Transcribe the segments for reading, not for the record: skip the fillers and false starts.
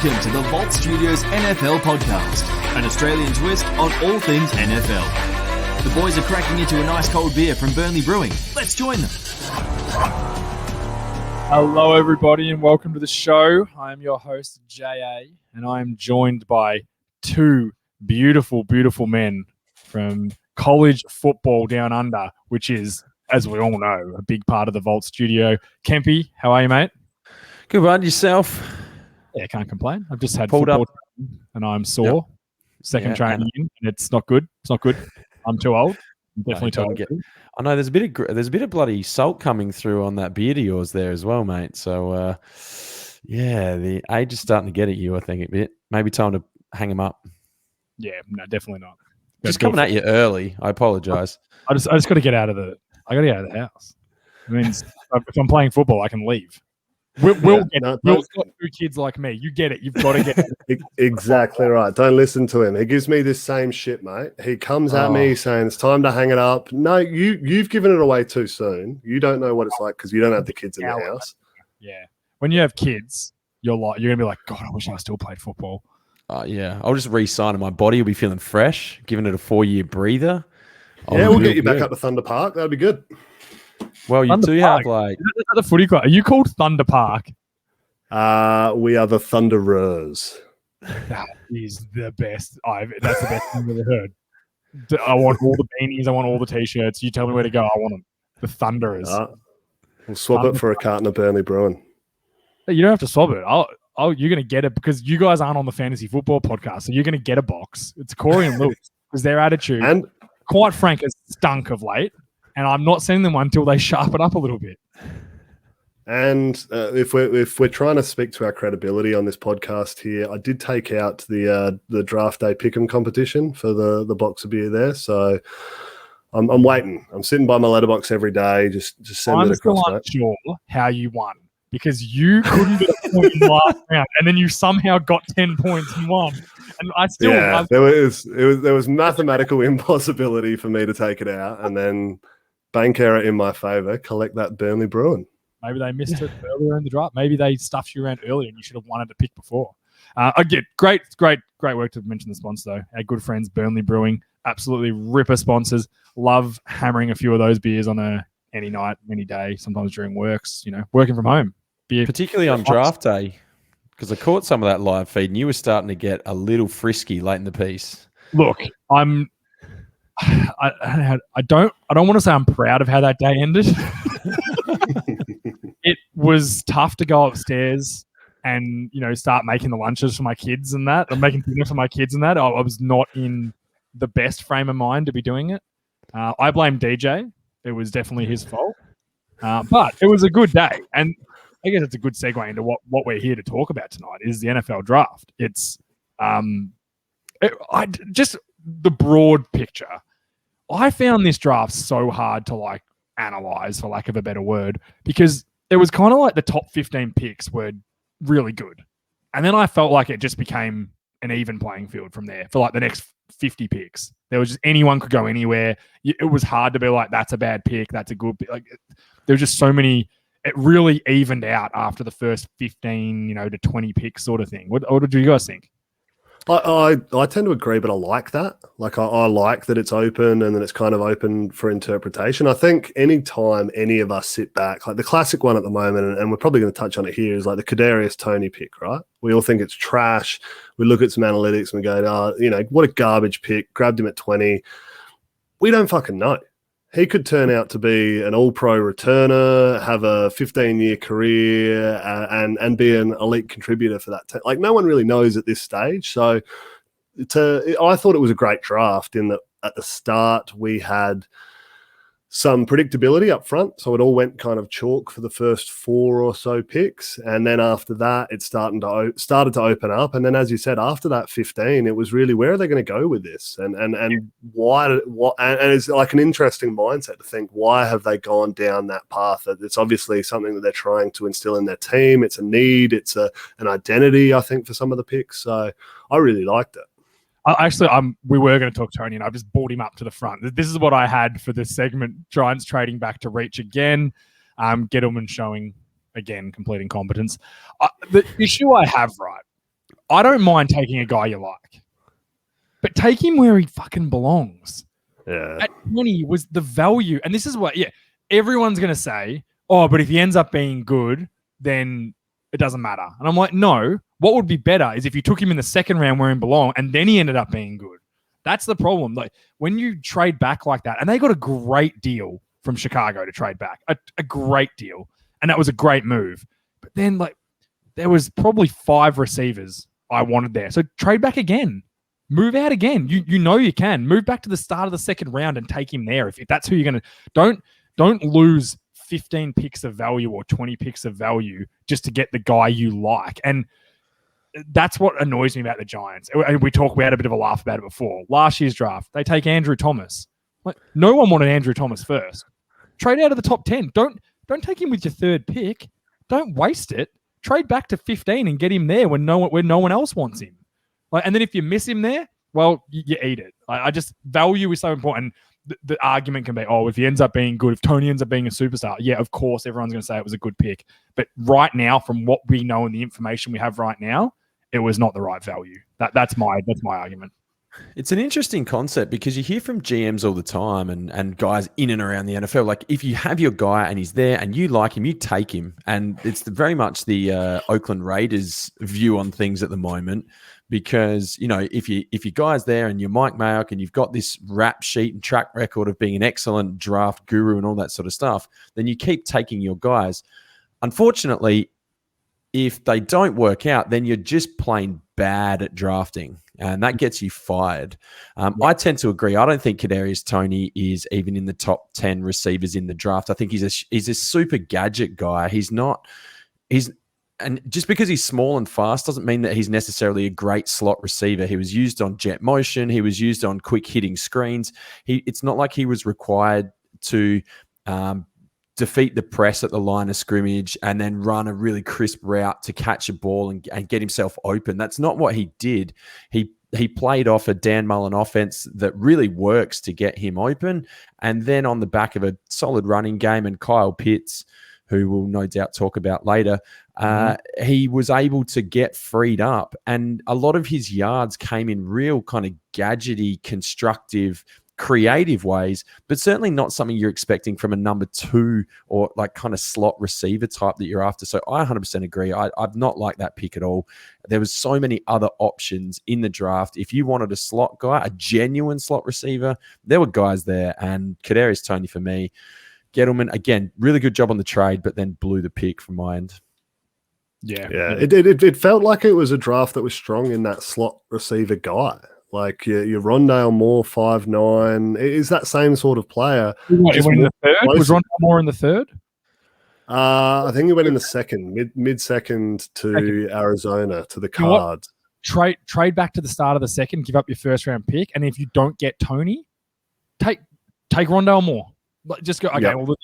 Welcome to the Vault Studios NFL podcast, an Australian twist on all things NFL. The boys are cracking into a nice cold beer from Burnley Brewing. Let's join them. Hello, everybody, and welcome to the show. I am your host, J.A., and I am joined by two beautiful, beautiful men from college football down under, which is, as we all know, a big part of the Vault Studio. Kempe, how are you, mate? Good one, yourself? Yeah, can't complain. I've just had Pulled football up, and I'm sore. Yep. Second training in, and it's not good. It's not good. I'm too old. I'm definitely too old. I know there's a bit of bloody salt coming through on that beard of yours there as well, mate. So, the age is starting to get at you, I think, a bit. Maybe time to hang him up. Yeah, no, definitely not. Just coming at you early. I apologise. I just got to get out of the. I got to get out of the house. It means if I'm playing football, I can leave. We'll get it. Will's got two kids like me. You get it. You've got to get it. Exactly right. Don't listen to him. He gives me this same shit, mate. He comes at me saying it's time to hang it up. No, you've given it away too soon. You don't know what it's like because you don't have the kids in the house. Yeah. When you have kids, you're gonna be like, God, I wish I still played football. Yeah. I'll just re-sign and my body will be feeling fresh, giving it a 4-year breather. We'll get you back up to Thunder Park. That'd be good. Well, you Thunder do Park. have like the footy club. Are you called Thunder Park? We are the Thunderers. That is the best. That's the best thing I've ever heard. I want all the beanies. I want all the t-shirts. You tell me where to go. I want them. The Thunderers. We'll swap it for a carton of Burnley Brewing. You don't have to swap it. You're going to get it because you guys aren't on the fantasy football podcast, so you're going to get a box. It's Corey and Luke because their attitude, and quite frank, has stunk of late. And I'm not sending them one until they sharpen up a little bit. And if we're trying to speak to our credibility on this podcast here, I did take out the draft day pick'em competition for the box of beer there. So I'm waiting. I'm sitting by my letterbox every day. Just send it across. I'm still unsure how you won because you couldn't get a point in the last round, and then you somehow got 10 points and won. And I still there was mathematical impossibility for me to take it out, and then bank error in my favour. Collect that Burnley Brewing. Maybe they missed it earlier in the draft. Maybe they stuffed you around earlier and you should have wanted to pick before. Again, great work to mention the sponsor, though. Our good friends, Burnley Brewing, absolutely ripper sponsors. Love hammering a few of those beers on any night, any day, sometimes during works, working from home. Beer. Particularly on draft day, because I caught some of that live feed and you were starting to get a little frisky late in the piece. Look, I don't want to say I'm proud of how that day ended. It was tough to go upstairs and start making the lunches for my kids and that. I'm making dinner for my kids and that. I was not in the best frame of mind to be doing it. I blame DJ. It was definitely his fault. But it was a good day, and I guess it's a good segue into what we're here to talk about tonight is the NFL draft. It's just the broad picture. I found this draft so hard to analyze, for lack of a better word, because it was kind of like the top 15 picks were really good. And then I felt like it just became an even playing field from there for the next 50 picks. There was just anyone could go anywhere. It was hard to be like, that's a bad pick. That's a good pick. There were just so many. It really evened out after the first 15, to 20 picks sort of thing. What did you guys think? I tend to agree, but I like that. I like that it's open and that it's kind of open for interpretation. I think any time any of us sit back, the classic one at the moment, and we're probably going to touch on it here, is the Kadarius Toney pick, right? We all think it's trash. We look at some analytics and we go, what a garbage pick. Grabbed him at 20. We don't fucking know. He could turn out to be an all-pro returner, have a 15-year career, and be an elite contributor for that team. No one really knows at this stage. So I thought it was a great draft in that at the start we had some predictability up front. So it all went kind of chalk for the first 4 or so picks. And then after that, it started to open up. And then, as you said, after that 15, it was really, where are they going to go with this? And why? And it's an interesting mindset to think, why have they gone down that path? It's obviously something that they're trying to instill in their team. It's a need. It's an identity, I think, for some of the picks. So I really liked it. We were going to talk Tony, and I've just brought him up to the front. This is what I had for this segment: Giants trading back to reach again, Gettleman showing again complete incompetence. The issue I have, right, I don't mind taking a guy you like, but take him where he fucking belongs. Yeah. At 20 was the value. And this is what, everyone's going to say, oh, but if he ends up being good, then it doesn't matter. And I'm like, no, what would be better is if you took him in the second round where he belonged and then he ended up being good. That's the problem. Like when you trade back like that, and they got a great deal from Chicago to trade back, a great deal. And that was a great move. But then like there was probably 5 receivers I wanted there. So trade back again. Move out again. You know you can. Move back to the start of the second round and take him there. If that's who you're going to... Don't lose 15 picks of value or 20 picks of value just to get the guy you like. And that's what annoys me about the Giants. We had a bit of a laugh about it before. Last year's draft, they take Andrew Thomas. Like, no one wanted Andrew Thomas first. Trade out of the top 10. Don't take him with your third pick. Don't waste it. Trade back to 15 and get him there when no one else wants him. Like, and then if you miss him there, well, you eat it. I just value is so important. The argument can be, oh, if he ends up being good, if Tony ends up being a superstar, yeah, of course, everyone's going to say it was a good pick. But right now, from what we know and the information we have right now, it was not the right value. That's my argument. It's an interesting concept because you hear from GMs all the time and guys in and around the NFL. Like if you have your guy and he's there and you like him, you take him. And it's very much the Oakland Raiders view on things at the moment because, you know, if your guy's there and you're Mike Mayock and you've got this rap sheet and track record of being an excellent draft guru and all that sort of stuff, then you keep taking your guys. Unfortunately, if they don't work out, then you're just plain bad at drafting. And that gets you fired. I tend to agree. I don't think Kadarius Toney is even in the top 10 receivers in the draft. I think he's a super gadget guy. And just because he's small and fast doesn't mean that he's necessarily a great slot receiver. He was used on jet motion. He was used on quick hitting screens. It's not like he was required to defeat the press at the line of scrimmage and then run a really crisp route to catch a ball and get himself open. That's not what he did. He played off a Dan Mullen offense that really works to get him open. And then on the back of a solid running game and Kyle Pitts, who we'll no doubt talk about later, he was able to get freed up. And a lot of his yards came in real kind of gadgety, constructive, creative ways, but certainly not something you're expecting from a number 2 or like kind of slot receiver type that you're after. So I 100% agree. I've not liked that pick at all. There was so many other options in the draft. If you wanted a slot guy, a genuine slot receiver, there were guys there. And Kadarius Toney for me, Gettleman, again, really good job on the trade, but then blew the pick from my end. Yeah. It felt like it was a draft that was strong in that slot receiver guy. Like your Rondale Moore, 5'9", is that same sort of player. What, he went in the third? Was Rondale Moore in the third? I think he went in the second, mid-second to Arizona, to the Cards. Trade back to the start of the second, give up your first round pick, and if you don't get Tony, take Rondale Moore. Just go, okay, well,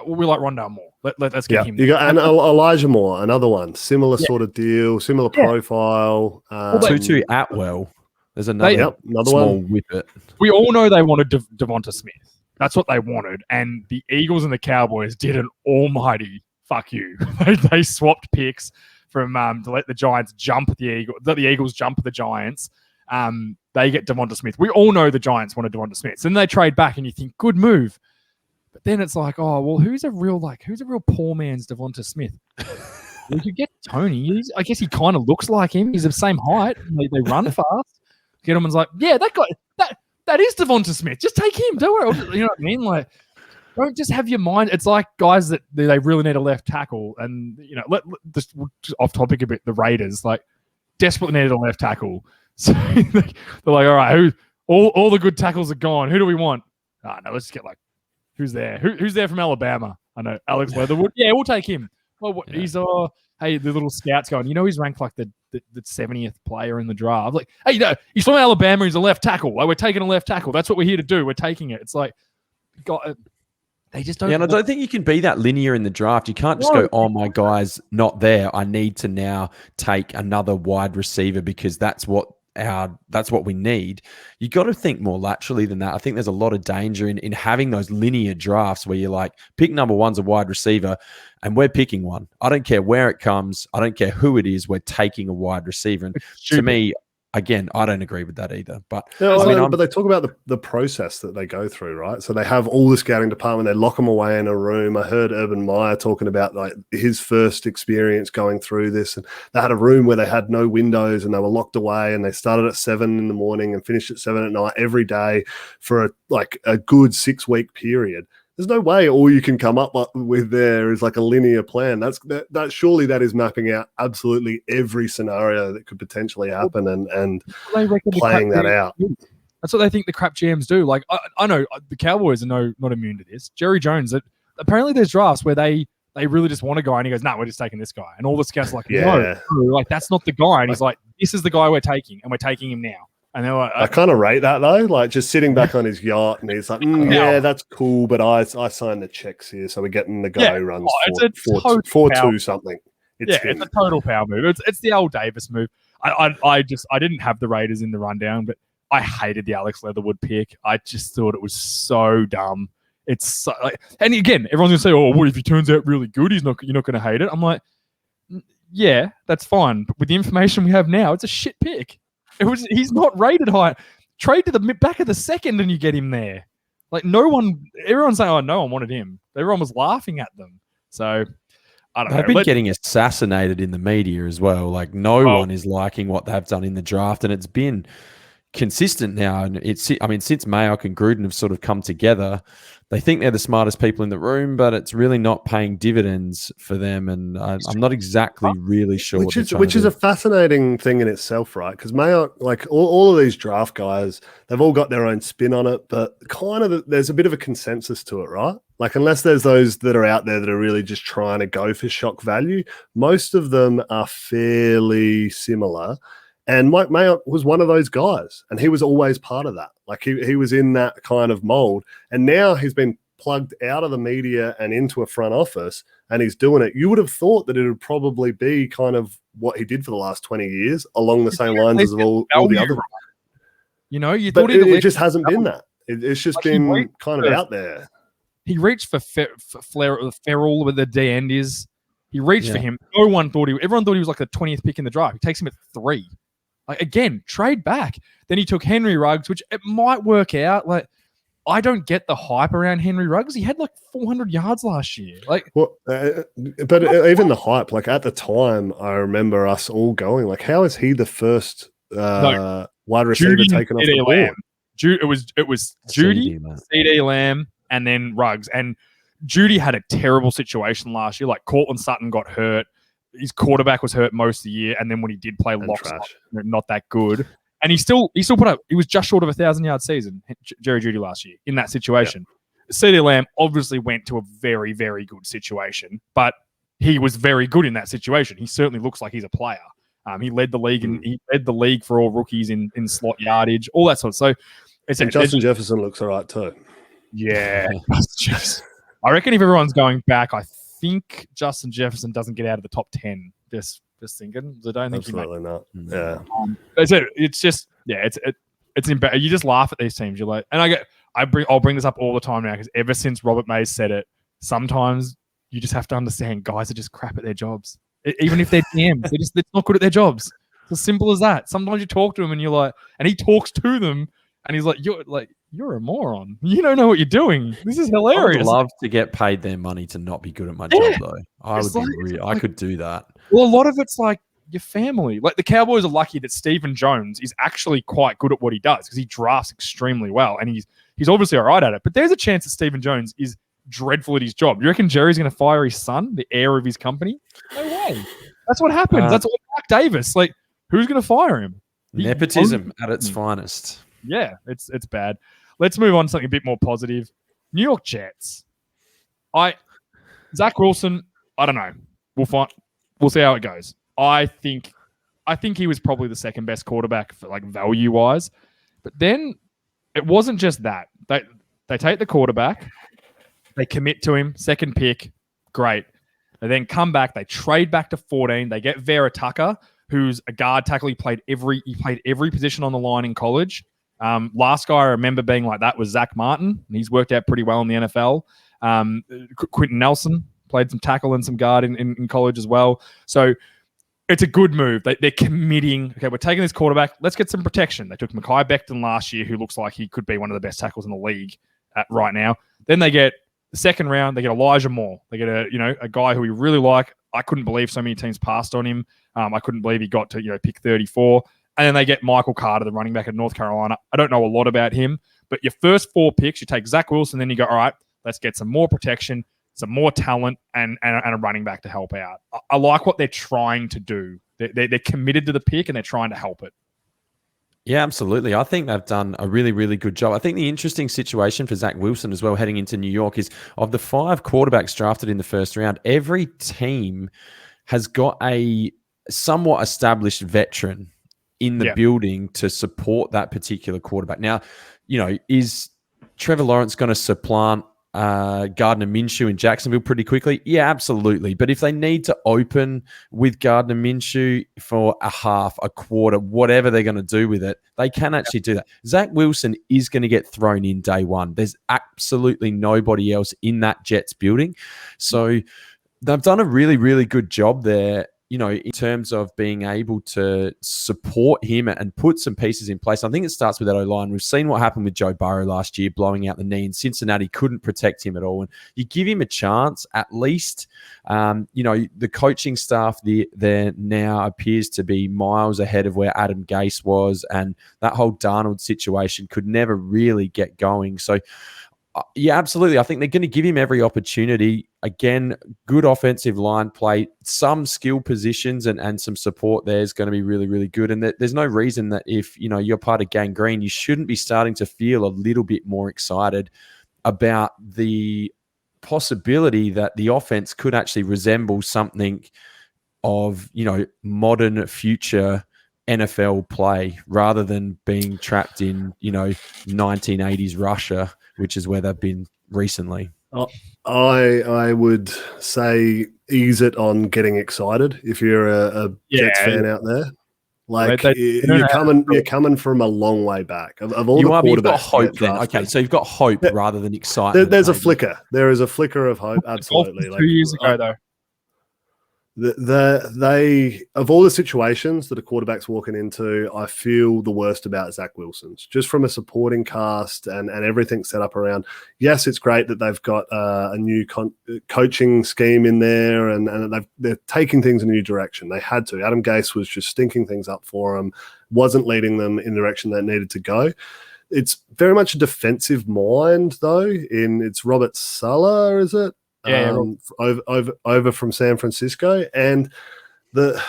we like Rondale Moore. Let's get him. You got and Elijah Moore, another one. Similar sort of deal, similar profile. Tutu Atwell. There's another small one. whippet. We all know they wanted Devonta Smith. That's what they wanted. And the Eagles and the Cowboys did an almighty fuck you. They swapped picks from to let the Giants jump the Eagles. Let the Eagles jump the Giants. They get Devonta Smith. We all know the Giants wanted Devonta Smith. So then they trade back and you think, good move. But then it's like, oh, well, who's a real poor man's Devonta Smith? Well, you get Tony. I guess he kind of looks like him. He's the same height. They run fast. Gettleman's like, yeah, that guy, that is Devonta Smith. Just take him. Don't worry. You know what I mean? Like, don't just have your mind. It's like guys that they really need a left tackle, and you know, just off topic a bit. The Raiders like desperately needed a left tackle, so they're like, all right, all the good tackles are gone. Who do we want? No, let's just get like, who's there? Who's there from Alabama? I know Alex Leatherwood. Yeah, we'll take him. Well, he's hey, the little scouts going, you know, he's ranked like the 70th player in the draft. Like, hey, you know, he's from Alabama. He's a left tackle. Like, we're taking a left tackle. That's what we're here to do. We're taking it. It's like, they just don't. Yeah, and I don't think you can be that linear in the draft. You can't just go, oh, my guy's not there. I need to now take another wide receiver because that's what that's what we need. You got to think more laterally than that. I think there's a lot of danger in having those linear drafts where you're like, pick number one's a wide receiver, and we're picking one. I don't care where it comes. I don't care who it is. We're taking a wide receiver. And to me, again, I don't agree with that either. But but they talk about the process that they go through, right? So they have all the scouting department. They lock them away in a room. I heard Urban Meyer talking about like his first experience going through this, and they had a room where they had no windows and they were locked away. And they started at 7 in the morning and finished at 7 at night every day for a good 6-week period. There's no way all you can come up with there is like a linear plan. That surely that is mapping out absolutely every scenario that could potentially happen and playing that out. That's what they think the crap GMs do. Like I know the Cowboys are not immune to this. Jerry Jones, apparently there's drafts where they really just want a guy and he goes, "No, we're just taking this guy." And all the scouts are like, "No, like that's not the guy." And he's like, "This is the guy we're taking, and we're taking him now." And they're like, I kind of rate that though, like just sitting back on his yacht and he's like, yeah, that's cool, but I signed the checks here, so we're getting the guy who runs 4-2 something. It's a total power move. It's the old Davis move. I didn't have the Raiders in the rundown, but I hated the Alex Leatherwood pick. I just thought it was so dumb. It's so, and again, everyone's gonna say, "Oh, what if he turns out really good? You're not gonna hate it." I'm like, yeah, that's fine, but with the information we have now, it's a shit pick. He's not rated high. Trade to the back of the second and you get him there. Like everyone's saying, "Oh, no one wanted him." Everyone was laughing at them. So I don't know. They've been getting assassinated in the media as well. Like no one is liking what they've done in the draft, and it's been consistent now. And since Mayock and Gruden have sort of come together, they think they're the smartest people in the room, but it's really not paying dividends for them. And I'm not exactly really sure. Which is a fascinating thing in itself, right? Because Mayock, like all of these draft guys, they've all got their own spin on it, but kind of there's a bit of a consensus to it, right? Like unless there's those that are out there that are really just trying to go for shock value, most of them are fairly similar. And Mike Mayock was one of those guys, and he was always part of that. Like he was in that kind of mold, and now he's been plugged out of the media and into a front office, and he's doing it. You would have thought that it would probably be kind of what he did for the last 20 years, along the same lines as all the other. You know, but it just hasn't been that. It's just been kind of out there. He reached for Ferrell with the D end is. He reached for him. Everyone thought he was like the 20th pick in the draft. He takes him at 3. Like again, trade back. Then he took Henry Ruggs, which it might work out. Like I don't get the hype around Henry Ruggs. He had like 400 yards last year. Like, but even the hype, like at the time, I remember us all going, like, how is he the first wide receiver taken off the board? It was Judy, CD Lamb, and then Ruggs. And Judy had a terrible situation last year. Like Cortland Sutton got hurt. His quarterback was hurt most of the year, and then when he did play locks, not that good. And he still put up. He was just short of 1,000-yard season, Jerry Jeudy last year in that situation. Yeah. CeeDee Lamb obviously went to a very, very good situation, but he was very good in that situation. He certainly looks like he's a player. He led the league, and he led the league for all rookies in slot yardage, all that sort of. So Justin Jefferson looks all right too. Yeah, I reckon if everyone's going back, I think Justin Jefferson doesn't get out of the top 10. Just thinking. I don't think absolutely not. Yeah. It's just it's embarrassing. You just laugh at these teams. You're like, and I'll bring this up all the time now because ever since Robert Mays said it, sometimes you just have to understand guys are just crap at their jobs. Even if they're DMs, they're not good at their jobs. It's as simple as that. Sometimes you talk to him and you're like, and he talks to them and he's like, you're a moron. You don't know what you're doing. This is hilarious. I would love to get paid their money to not be good at my job, though. I could do that. Well, a lot of it's like your family. Like the Cowboys are lucky that Stephen Jones is actually quite good at what he does because he drafts extremely well, and he's obviously all right at it. But there's a chance that Stephen Jones is dreadful at his job. You reckon Jerry's going to fire his son, the heir of his company? No way. That's what happens. That's what Mark Davis. Like, who's going to fire him? Nepotism at its finest. Yeah, it's bad. Let's move on to something a bit more positive. New York Jets. Zach Wilson, I don't know. We'll see how it goes. I think he was probably the second best quarterback for like value wise. But then it wasn't just that. They take the quarterback, they commit to him, second pick, great. They then come back, they trade back to 14, they get Vera Tucker, who's a guard tackle. He played every position on the line in college. Last guy I remember being like that was Zach Martin, and he's worked out pretty well in the NFL. Quentin Nelson played some tackle and some guard in college as well. So it's a good move. They're committing, okay, we're taking this quarterback. Let's get some protection. They took Mekhi Becton last year, who looks like he could be one of the best tackles in the league right now. Then they get the second round, they get Elijah Moore. They get a guy who we really like. I couldn't believe so many teams passed on him. I couldn't believe he got to pick 34. And then they get Michael Carter, the running back at North Carolina. I don't know a lot about him, but your first 4 picks, you take Zach Wilson, then you go, all right, let's get some more protection, some more talent, and a running back to help out. I like what they're trying to do. They're committed to the pick, and they're trying to help it. Yeah, absolutely. I think they've done a really, really good job. I think the interesting situation for Zach Wilson as well heading into New York is of the 5 quarterbacks drafted in the first round, every team has got a somewhat established veteran in the building to support that particular quarterback. Now, is Trevor Lawrence going to supplant Gardner Minshew in Jacksonville pretty quickly? Yeah, absolutely. But if they need to open with Gardner Minshew for a half, a quarter, whatever they're going to do with it, they can actually do that. Zach Wilson is going to get thrown in day one. There's absolutely nobody else in that Jets building. So they've done a really, really good job there, in terms of being able to support him and put some pieces in place. I think it starts with that O-line. We've seen what happened with Joe Burrow last year, blowing out the knee, and Cincinnati couldn't protect him at all. And you give him a chance, at least, the coaching staff there now appears to be miles ahead of where Adam Gase was, and that whole Darnold situation could never really get going. So, yeah, absolutely. I think they're going to give him every opportunity. Again, good offensive line play, some skill positions and some support there is going to be really, really good. And there's no reason that if, you're part of Gang Green, you shouldn't be starting to feel a little bit more excited about the possibility that the offense could actually resemble something of, modern future NFL play rather than being trapped in, 1980s Russia, which is where they've been recently. I would say ease it on getting excited if you're a Jets fan out there. Like you're coming from a long way back. Of all the quarterbacks, you've got hope then. Okay, so you've got hope rather than excitement. There's a flicker. There is a flicker of hope. Absolutely. 2 years ago, though. They of all the situations that a quarterback's walking into, I feel the worst about Zach Wilson's. Just from a supporting cast and everything set up around. Yes, it's great that they've got a new coaching scheme in there, and they're taking things in a new direction. They had to. Adam Gase was just stinking things up for them, wasn't leading them in the direction they needed to go. It's very much a defensive mind, though. It's Robert Saleh, is it? Over from San Francisco, and the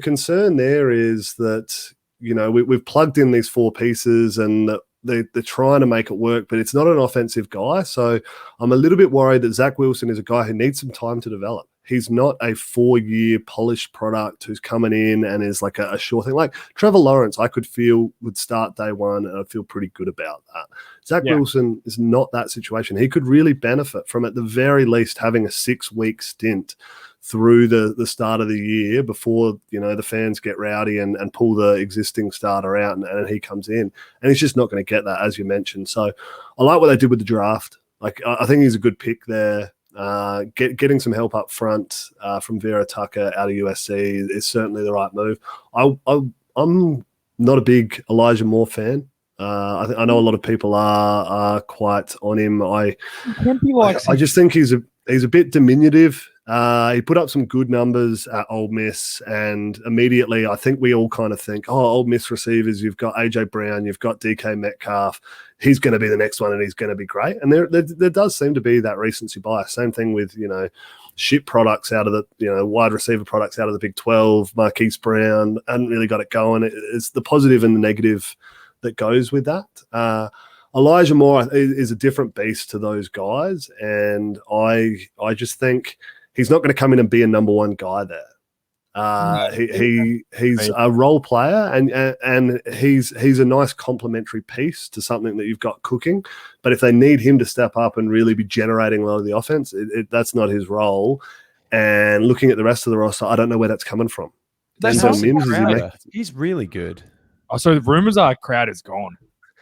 concern there is that we've plugged in these 4 pieces and they're trying to make it work, but it's not an offensive guy. So I'm a little bit worried that Zach Wilson is a guy who needs some time to develop. He's not a 4-year polished product who's coming in and is like a sure thing. Like Trevor Lawrence, I could feel would start day one, and I feel pretty good about that. Zach Wilson is not that situation. He could really benefit from, at the very least, having a 6-week stint through the start of the year before the fans get rowdy and pull the existing starter out and he comes in. And he's just not going to get that, as you mentioned. So I like what they did with the draft. Like I think he's a good pick there. Getting some help up front from Vera Tucker out of USC is certainly the right move. I'm not a big Elijah Moore fan. I know a lot of people are quite on him. I just think he's a bit diminutive. He put up some good numbers at Ole Miss, and immediately I think we all kind of think, Ole Miss receivers, you've got AJ Brown, you've got DK Metcalf, he's going to be the next one and he's going to be great. And there does seem to be that recency bias. Same thing with, ship products out of the, wide receiver products out of the Big 12, Marquise Brown, hadn't really got it going. It's the positive and the negative that goes with that. Elijah Moore is a different beast to those guys, and I just think he's not going to come in and be a number one guy there. He's a role player, and he's a nice complementary piece to something that you've got cooking. But if they need him to step up and really be generating a lot of the offense, that's not his role. And looking at the rest of the roster, I don't know where that's coming from. Denzel Mims, is he Crowder. He's really good. Oh, so the rumors are Crowder's gone.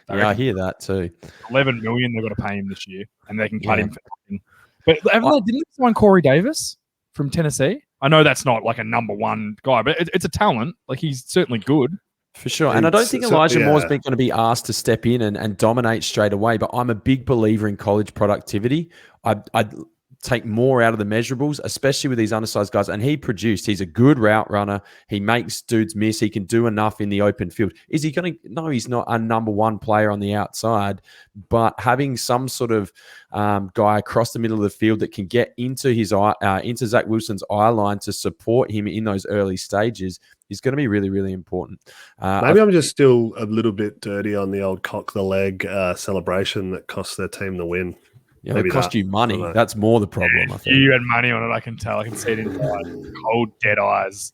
Yeah, I hear that too. 11 million they've got to pay him this year, and they can cut him for nothing. But didn't they sign Corey Davis from Tennessee? I know that's not like a number one guy, but it's a talent. Like, he's certainly good. For sure. And I don't think Elijah Moore's been going to be asked to step in and dominate straight away, but I'm a big believer in college productivity. I'd take more out of the measurables, especially with these undersized guys. And he produced. He's a good route runner. He makes dudes miss. He can do enough in the open field. Is he going to? No, he's not a number one player on the outside. But having some sort of guy across the middle of the field that can get into his into Zach Wilson's eye line to support him in those early stages is going to be really, really important. Maybe I'm just still a little bit dirty on the old cock the leg celebration that cost their team the win. Yeah, it cost you money. That's more the problem, I think. You had money on it, I can tell. I can see it inside. Cold, dead eyes.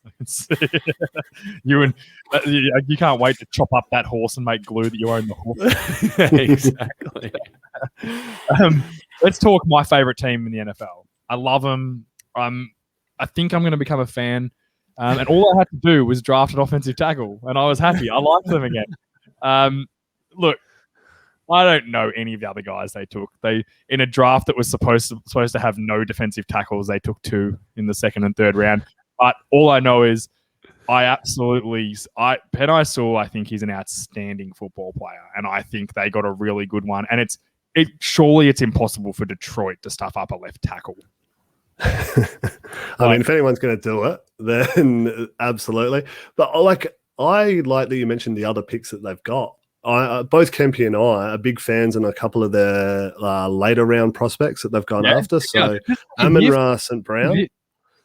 You can't wait to chop up that horse and make glue that you own the horse. Exactly. Let's talk my favorite team in the NFL. I love them. I think I'm going to become a fan. And all I had to do was draft an offensive tackle, and I was happy. I liked them again. Look, I don't know any of the other guys they took. They, in a draft that was supposed to have no defensive tackles, they took 2 in the second and third round. But all I know is Penei Sewell, I think he's an outstanding football player, and I think they got a really good one. And surely it's impossible for Detroit to stuff up a left tackle. I mean, if anyone's going to do it, then absolutely. But I like that you mentioned the other picks that they've got. Both Kempe and I are big fans in a couple of their later round prospects that they've gone after. So Amon-Ra St. Brown.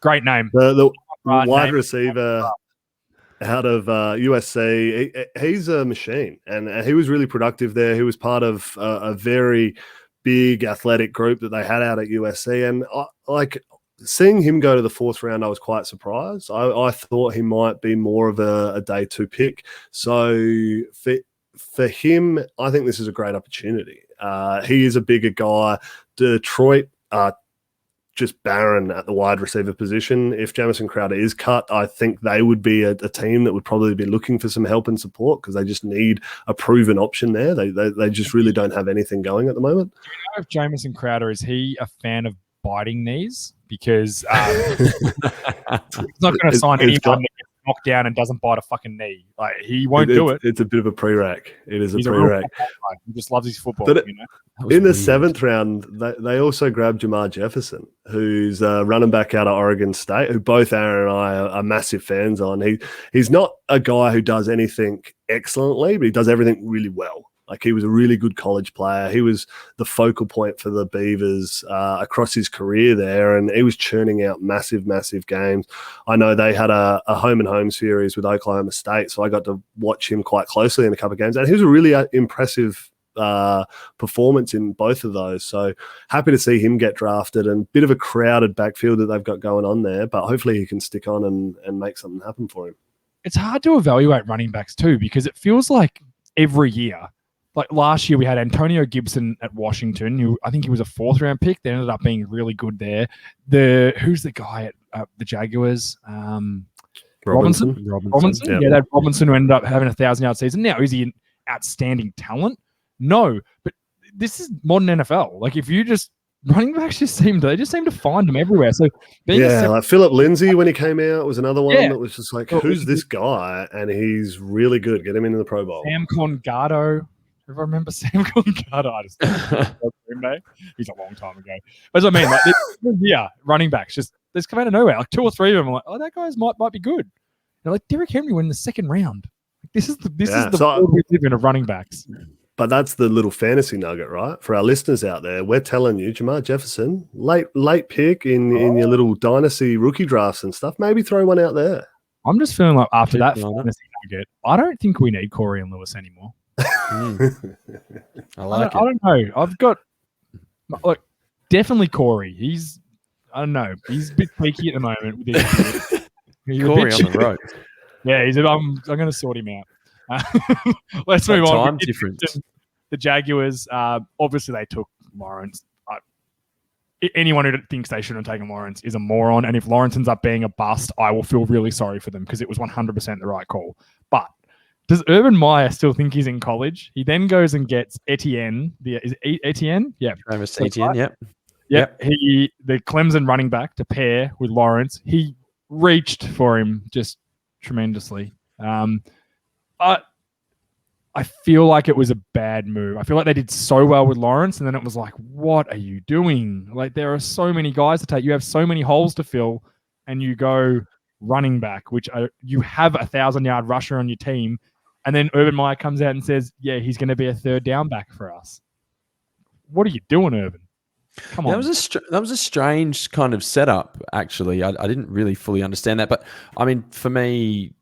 Great name. The wide receiver out of USC. He's a machine, and he was really productive there. He was part of a very big athletic group that they had out at USC. And seeing him go to the 4th round, I was quite surprised. I thought he might be more of a day 2 pick. So for him, I think this is a great opportunity. He is a bigger guy. Detroit are just barren at the wide receiver position. If Jamison Crowder is cut, I think they would be a team that would probably be looking for some help and support because they just need a proven option there. They just really don't have anything going at the moment. Do you know if Jamison Crowder, is he a fan of biting knees? Because he's not going to sign anyone that gets knocked down and doesn't bite a fucking knee. Like, he won't do it. It's a bit of a pre-rack. He's a pre-rack. He just loves his football. But in the 7th round, they also grabbed Jamar Jefferson, who's a running back out of Oregon State, who both Aaron and I are massive fans on. He's not a guy who does anything excellently, but he does everything really well. Like, he was a really good college player. He was the focal point for the Beavers across his career there, and he was churning out massive, massive games. I know they had a home and home series with Oklahoma State, so I got to watch him quite closely in a couple of games, and he was a really impressive performance in both of those. So happy to see him get drafted, and bit of a crowded backfield that they've got going on there, but hopefully he can stick on and make something happen for him. It's hard to evaluate running backs too, because it feels like every year, like last year we had Antonio Gibson at Washington, who I think he was a 4th round pick. They ended up being really good there. Who's the guy at the Jaguars? Robinson. Yep. Yeah, that Robinson who ended up having a 1,000-yard season. Now, is he an outstanding talent? No, but this is modern NFL. Like, if you just running backs just seem to find them everywhere. So like Philip Lindsay when he came out was another one that was just like, who's this guy? And he's really good. Get him into the Pro Bowl. Sam Congardo. If I remember Sam Congardo, I just he's a long time ago. That's what I mean. Like, running backs just come out of nowhere. Like 2 or 3 of them. I'm like, oh, that guy's might be good. They're like Derrick Henry went in the 2nd round. Like, this is the world we live in of running backs. But that's the little fantasy nugget, right? For our listeners out there, we're telling you, Jamar Jefferson, late pick in your little dynasty rookie drafts and stuff. Maybe throw one out there. I'm just feeling like after that fantasy nugget, I don't think we need Corey and Lewis anymore. I like it. I don't know. I've got definitely Corey. I don't know. He's a bit tweaky at the moment. With his Corey on the road. Yeah, I'm going to sort him out. Let's move on. Time difference. The Jaguars, obviously they took Lawrence. anyone who thinks they shouldn't have taken Lawrence is a moron. And if Lawrence ends up being a bust, I will feel really sorry for them because it was 100% the right call. But does Urban Meyer still think he's in college? He then goes and gets Etienne. Is it Etienne? Yeah. Travis Etienne, right. Yep. The Clemson running back to pair with Lawrence. He reached for him just tremendously. I feel like it was a bad move. I feel like they did so well with Lawrence, and then it was like, what are you doing? Like, there are so many guys to take. You have so many holes to fill, and you go running back, you have 1,000-yard rusher on your team, and then Urban Meyer comes out and says, yeah, he's going to be a third down back for us. What are you doing, Urban? Come on. That was a strange kind of setup, actually. I didn't really fully understand that. But, I mean, for me,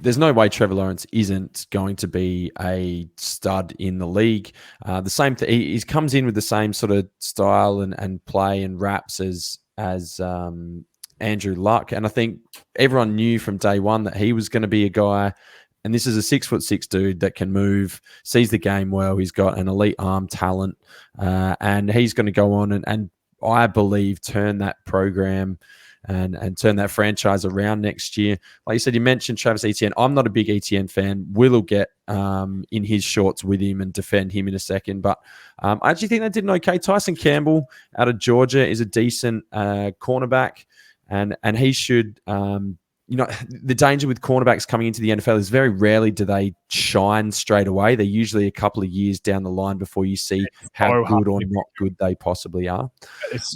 there's no way Trevor Lawrence isn't going to be a stud in the league. The same thing. He comes in with the same sort of style and play and raps as Andrew Luck. And I think everyone knew from day one that he was going to be a guy. And this is a 6'6" dude that can move, sees the game well. He's got an elite arm talent, and he's going to go on and I believe turn that program and turn that franchise around next year. Like you said, you mentioned Travis Etienne. I'm not a big Etienne fan. Will get in his shorts with him and defend him in a second. But I actually think they did an okay. Tyson Campbell out of Georgia is a decent cornerback, and he should. The danger with cornerbacks coming into the NFL is very rarely do they shine straight away. They're usually a couple of years down the line before you see how good or not good they possibly are.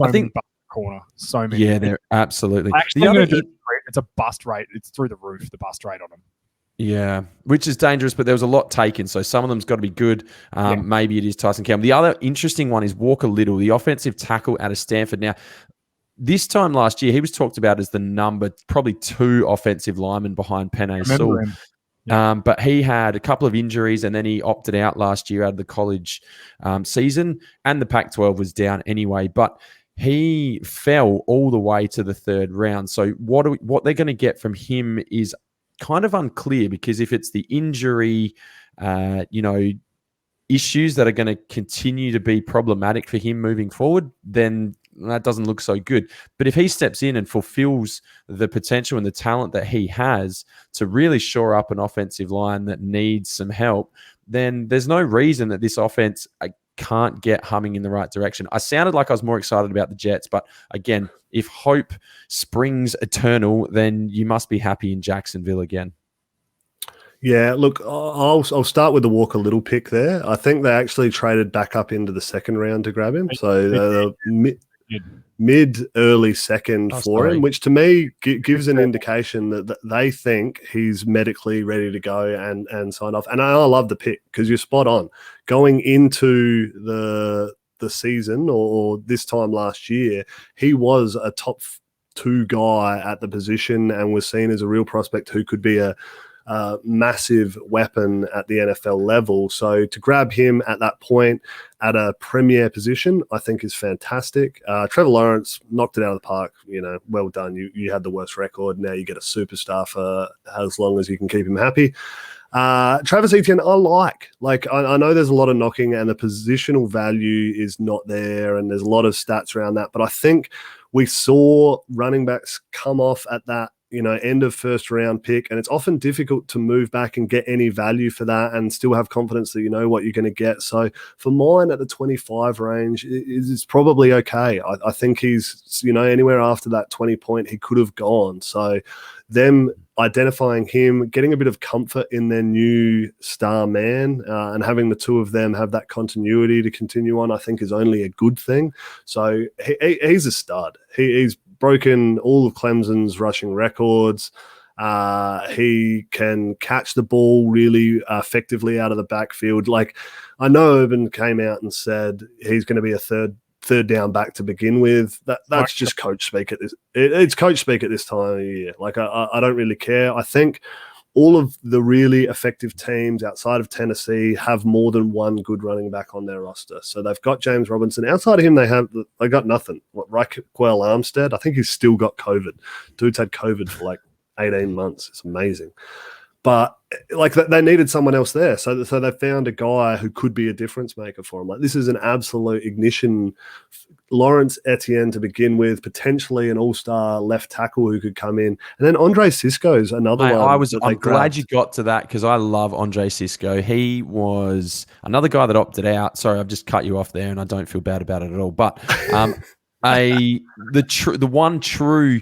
I think corner. So many. Yeah, they're absolutely. It's a bust rate. It's through the roof, the bust rate on them. Yeah, which is dangerous, but there was a lot taken, so some of them's got to be good. Maybe it is Tyson Campbell. The other interesting one is Walker Little, the offensive tackle out of Stanford. Now, this time last year, he was talked about as the number probably 2 offensive lineman behind Penei Sewell. Yeah. But he had a couple of injuries, and then he opted out last year out of the college season, and the Pac-12 was down anyway. But he fell all the way to the 3rd round. So what they're going to get from him is kind of unclear, because if it's the injury, issues that are going to continue to be problematic for him moving forward, then that doesn't look so good. But if he steps in and fulfills the potential and the talent that he has to really shore up an offensive line that needs some help, then there's no reason that this offense can't get humming in the right direction. I sounded like I was more excited about the Jets, but again, if hope springs eternal, then you must be happy in Jacksonville again. Yeah, look, I'll start with the Walker Little pick there. I think they actually traded back up into the 2nd round to grab him. So mid-early second for him, which to me gives an indication that they think he's medically ready to go and sign off. And I love the pick because you're spot on. Going into the season or this time last year, he was a top 2 guy at the position and was seen as a real prospect who could be a massive weapon at the NFL level. So to grab him at that point at a premier position, I think is fantastic. Trevor Lawrence knocked it out of the park. Well done. You had the worst record. Now you get a superstar for as long as you can keep him happy. Travis Etienne, I like. I know there's a lot of knocking and the positional value is not there, and there's a lot of stats around that. But I think we saw running backs come off at that end of 1st round pick, and it's often difficult to move back and get any value for that and still have confidence that you know what you're going to get. So for mine at the 25 range, it's probably okay. I think he's, anywhere after that 20 point, he could have gone. So them identifying him, getting a bit of comfort in their new star man, and having the 2 of them have that continuity to continue on, I think is only a good thing. So he's a stud. He's broken all of Clemson's rushing records. He can catch the ball really effectively out of the backfield. Like, I know Urban came out and said he's going to be a third down back to begin with. That's just coach speak at this. It's coach speak at this time of year. Like, I don't really care. I think all of the really effective teams outside of Tennessee have more than one good running back on their roster. So they've got James Robinson. Outside of him, they got nothing. Raquel Armstead, I think he's still got COVID. Dude's had COVID for like 18 months. It's amazing. But like they needed someone else there, so they found a guy who could be a difference maker for them. Like this is an absolute ignition. Lawrence Etienne to begin with, potentially an all-star left tackle who could come in, and then Andre Sisco's another one. I'm glad you got to that because I love Andre Sisco. He was another guy that opted out. Sorry, I've just cut you off there, and I don't feel bad about it at all. But the one true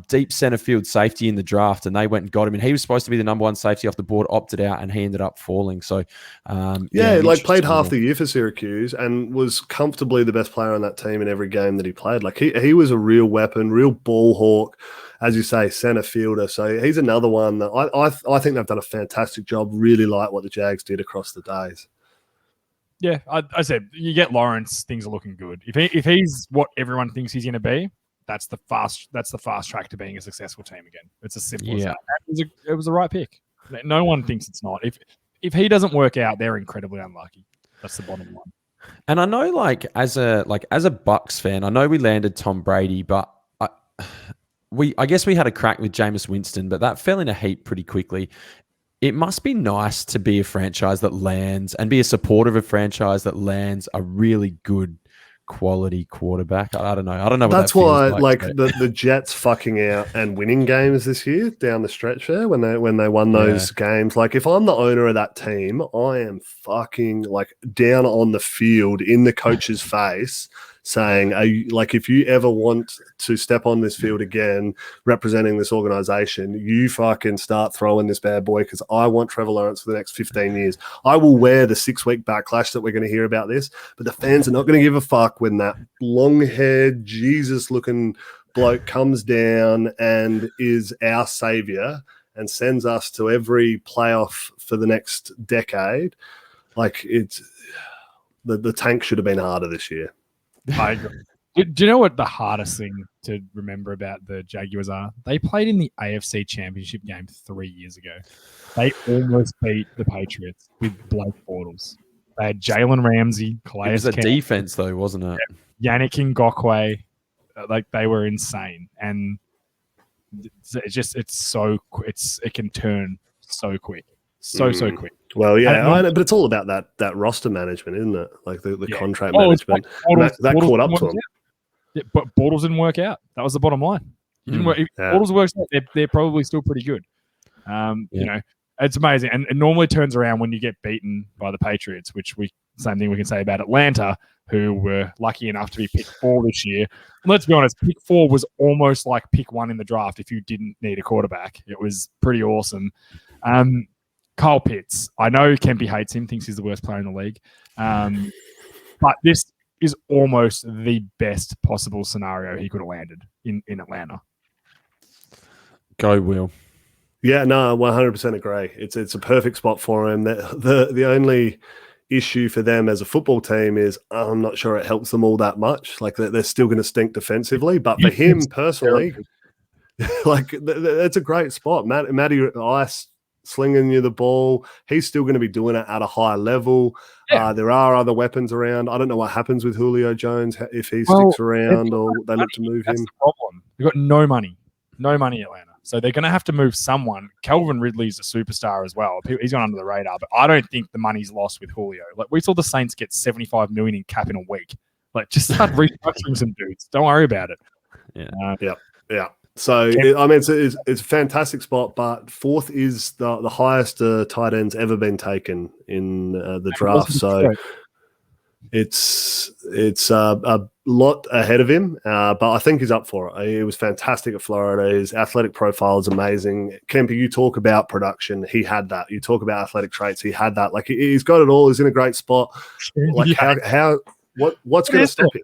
deep center field safety in the draft, and they went and got him. And he was supposed to be the number one safety off the board, opted out, and he ended up falling. So, played half the year for Syracuse and was comfortably the best player on that team in every game that he played. Like he was a real weapon, real ball hawk, as you say, center fielder. So he's another one that I think they've done a fantastic job. Really like what the Jags did across the days. Yeah, I said you get Lawrence, things are looking good. If he's what everyone thinks he's going to be, that's the fast track to being a successful team again. It's as simple as that. It was the right pick. No one thinks it's not. If he doesn't work out, they're incredibly unlucky. That's the bottom line. And I know, as a Bucks fan, I know we landed Tom Brady, but I guess we had a crack with Jameis Winston, but that fell in a heap pretty quickly. It must be nice to be a franchise that lands and be a supporter of a franchise that lands a really good quality quarterback. I don't know. That's why, the Jets fucking out and winning games this year down the stretch there when they won those games. Like, if I'm the owner of that team, I am fucking down on the field in the coach's face, saying, if you ever want to step on this field again, representing this organization, you fucking start throwing this bad boy because I want Trevor Lawrence for the next 15 years. I will wear the 6-week backlash that we're going to hear about this, but the fans are not going to give a fuck when that long-haired, Jesus-looking bloke comes down and is our savior and sends us to every playoff for the next decade. The tank should have been harder this year. I agree. Do you know what the hardest thing to remember about the Jaguars are? They played in the AFC Championship game 3 years ago. They almost beat the Patriots with Blake Bortles. They had Jalen Ramsey, Calais. It was a defense, though, wasn't it? Yannick Ngakoue. They were insane, and it can turn so quick, so quick. Well, yeah, but it's all about that roster management, isn't it? Like the contract management. That caught up to him. Yeah, but Bortles didn't work out. That was the bottom line. If Bortles works out, they're probably still pretty good. You know, it's amazing. And it normally turns around when you get beaten by the Patriots, same thing we can say about Atlanta, who were lucky enough to be pick 4 this year. And let's be honest, pick 4 was almost like pick 1 in the draft if you didn't need a quarterback. It was pretty awesome. Kyle Pitts. I know Kempe hates him, thinks he's the worst player in the league. But this is almost the best possible scenario he could have landed in Atlanta. Go, Will. Yeah, no, 100% agree. It's a perfect spot for him. The only issue for them as a football team is I'm not sure it helps them all that much. Like, they're still going to stink defensively. But for him personally, it's a great spot. Matty Ice slinging you the ball. He's still going to be doing it at a high level. Yeah. There are other weapons around. I don't know what happens with Julio Jones, if he sticks around or they look to move him. That's the problem. They've got no money, Atlanta. So they're going to have to move someone. Calvin Ridley's a superstar as well. He's gone under the radar, but I don't think the money's lost with Julio. Like, we saw the Saints get $75 million in cap in a week. Like, just start restructuring some dudes. Don't worry about it. Yeah. So, it's a fantastic spot, but 4th is the highest tight end's ever been taken in the draft. So it's a lot ahead of him, but I think he's up for it. He was fantastic at Florida. His athletic profile is amazing. Kempe, you talk about production. He had that. You talk about athletic traits. He had that. Like, he's got it all. He's in a great spot. Like, what's going to stop him?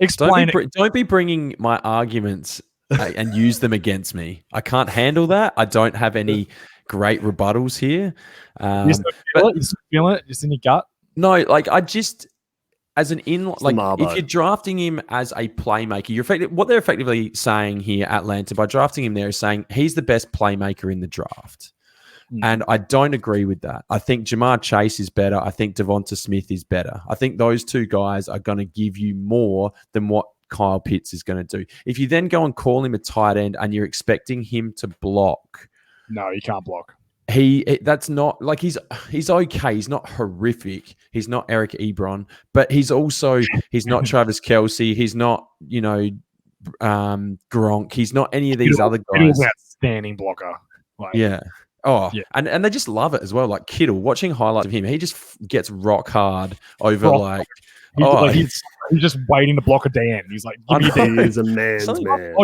Explain Don't be bringing my arguments and use them against me. I can't handle that. I don't have any great rebuttals here. You feel it? Just in your gut? No, I just, as an if you're drafting him as a playmaker, what they're effectively saying here, Atlanta, by drafting him there, is saying he's the best playmaker in the draft. And I don't agree with that. I think Jamar Chase is better. I think Devonta Smith is better. I think those two guys are going to give you more than what Kyle Pitts is going to do. If you then go and call him a tight end and you're expecting him to block. No, you can't block. that's not like he's okay. He's not horrific. He's not Eric Ebron, but he's not Travis Kelce. He's not, Gronk. He's not any of these other guys. Kittle's an outstanding blocker. Yeah. Oh, yeah. And they just love it as well. Like Kittle, watching highlights of him, he just gets rock hard over he's just waiting to block a Dan. He's like, give me a Dan. He is a man's man.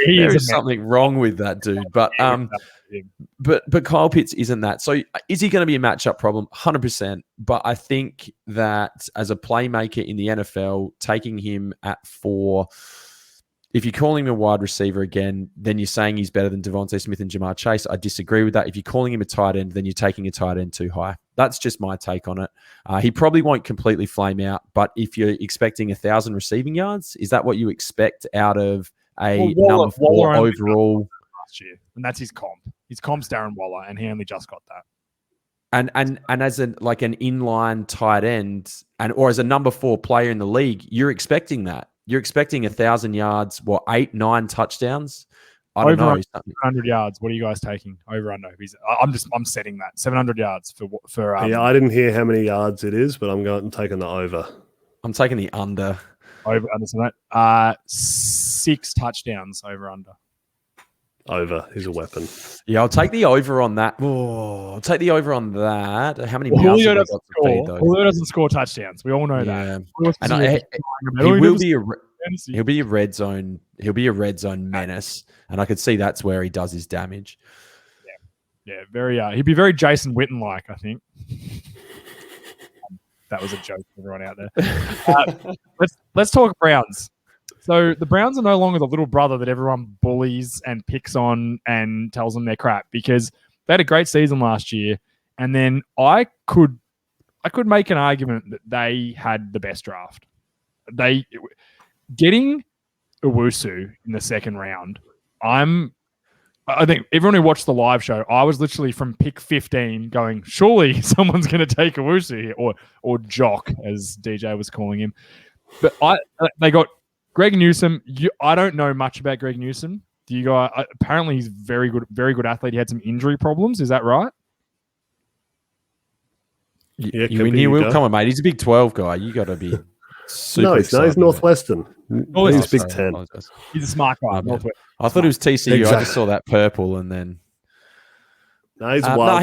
There is something wrong with that dude. But but Kyle Pitts isn't that. So is he going to be a matchup problem? 100%. But I think that as a playmaker in the NFL, taking him at 4. If you're calling him a wide receiver again, then you're saying he's better than Devontae Smith and Jamar Chase. I disagree with that. If you're calling him a tight end, then you're taking a tight end too high. That's just my take on it. He probably won't completely flame out, but if you're expecting 1,000 receiving yards, is that what you expect out of number 4 overall? Last year, and that's his comp. His comp's Darren Waller, and he only just got that. And as an inline tight end, or as a number 4 player in the league, you're expecting that. You're expecting 1,000 yards, 8, 9 touchdowns? I don't know. 700 yards. What are you guys taking? Over under? I'm setting that 700 yards for. Yeah, I didn't hear how many yards it is, but I'm taking the over. I'm taking the under. Over under. So that 6 touchdowns over under. Over. He's a weapon. Yeah, I'll take the over on that. Oh, I'll take the over on that. How many? Julio doesn't score touchdowns. We all know that. And he'll be a red zone. He'll be a red zone menace, and I could see that's where he does his damage. Yeah. Very. He'd be very Jason Witten like, I think. That was a joke for everyone out there. Let's talk Browns. So the Browns are no longer the little brother that everyone bullies and picks on and tells them they're crap, because they had a great season last year. And then I could make an argument that they had the best draft. Getting Owusu in the second round, I think everyone who watched the live show, I was literally from pick 15 going, surely someone's going to take Owusu here, or Jock, as DJ was calling him. But they got Greg Newsome. I don't know much about Greg Newsome. Do you guys? Apparently, he's very good athlete. He had some injury problems. Is that right? Yeah, you will come on, mate. He's a Big 12 guy. You got to be super. No, he's Northwestern. He's Big 10. He's a smart guy. I thought it was TCU. Exactly. I just saw that purple, and then no, he's wild.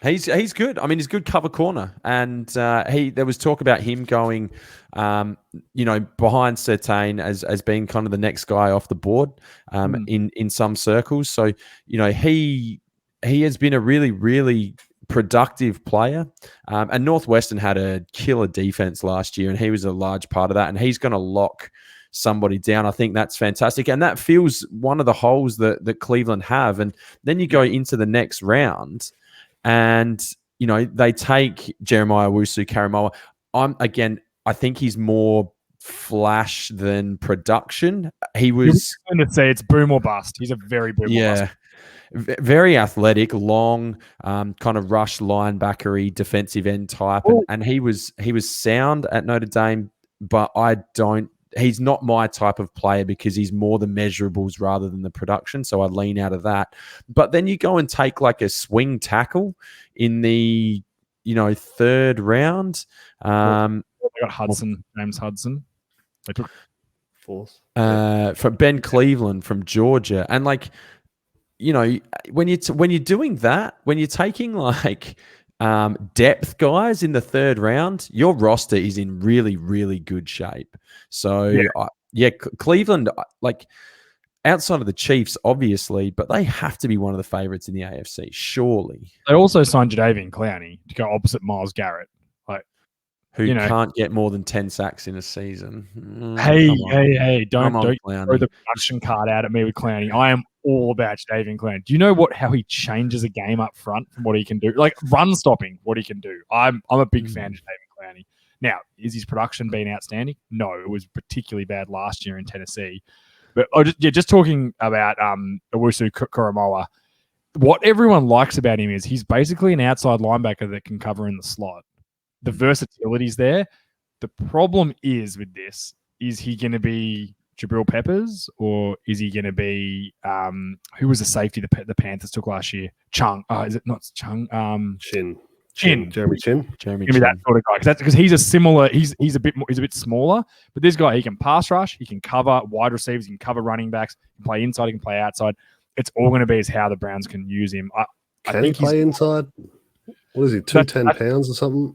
He's good. I mean, he's good cover corner, and there was talk about him going, behind Surtain as being kind of the next guy off the board, in some circles. So he has been a really, really productive player, and Northwestern had a killer defense last year, and he was a large part of that. And he's going to lock somebody down. I think that's fantastic, and that fills one of the holes that Cleveland have. And then you go into the next round. And, they take Jeremiah Owusu-Koramoah. I think he's more flash than production. He was going to say it's boom or bust. He's a very boom or bust. Very athletic, long, kind of rush linebackery defensive end type. And he was sound at Notre Dame, but he's not my type of player because he's more the measurables rather than the production. So I lean out of that. But then you go and take like a swing tackle in the, third round. They got James Hudson. They took fourth. For Ben Cleveland from Georgia. And when you're doing that, when you're taking depth guys in the third round, your roster is in really, really good shape. So, Cleveland, outside of the Chiefs, obviously, but they have to be one of the favorites in the AFC, surely. They also signed Jadeveon Clowney to go opposite Myles Garrett. Who can't get more than 10 sacks in a season. Hey, don't throw the production card out at me with Clowney. I am all about Jadeveon Clowney. Do you know how he changes a game up front from what he can do? Like run stopping, what he can do. I'm a big fan of Jadeveon Clowney. Now, is his production been outstanding? No, it was particularly bad last year in Tennessee. But just talking about Owusu-Koramoah, what everyone likes about him is he's basically an outside linebacker that can cover in the slot. The versatility's there. The problem is with this, is he going to be Jabril Peppers, or is he going to be who was the safety the Panthers took last year? Chung. Is it not Chung? Chin. Jeremy Chin. Jeremy Give me Chin. that sort of guy because he's a similar. He's a bit smaller, but this guy he can pass rush, he can cover wide receivers, he can cover running backs, he can play inside, he can play outside. It's all going to be as how the Browns can use him. I think he play inside? What is he? 210 pounds or something?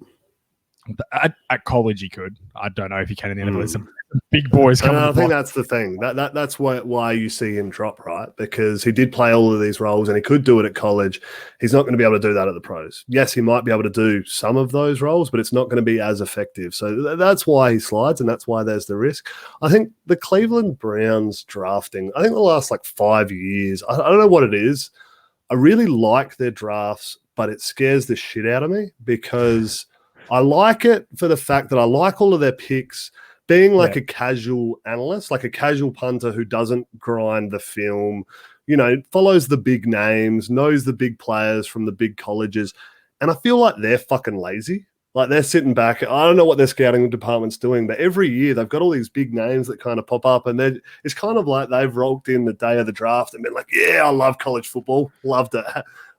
At college he could. I don't know if he can in the NFL. There's some big boys coming. I think that's the thing. That's why you see him drop, right? Because he did play all of these roles and he could do it at college. He's not going to be able to do that at the pros. Yes, he might be able to do some of those roles, but it's not going to be as effective. So that's why he slides, and that's why there's the risk. I think the Cleveland Browns drafting, I think the last 5 years, I don't know what it is. I really like their drafts, but it scares the shit out of me because I like it for the fact that I like all of their picks being a casual analyst, like a casual punter who doesn't grind the film, follows the big names, knows the big players from the big colleges. And I feel like they're fucking lazy. Like they're sitting back. I don't know what their scouting department's doing, but every year they've got all these big names that kind of pop up, and it's kind of like they've rolled in the day of the draft and been like, yeah, I love college football. Loved it.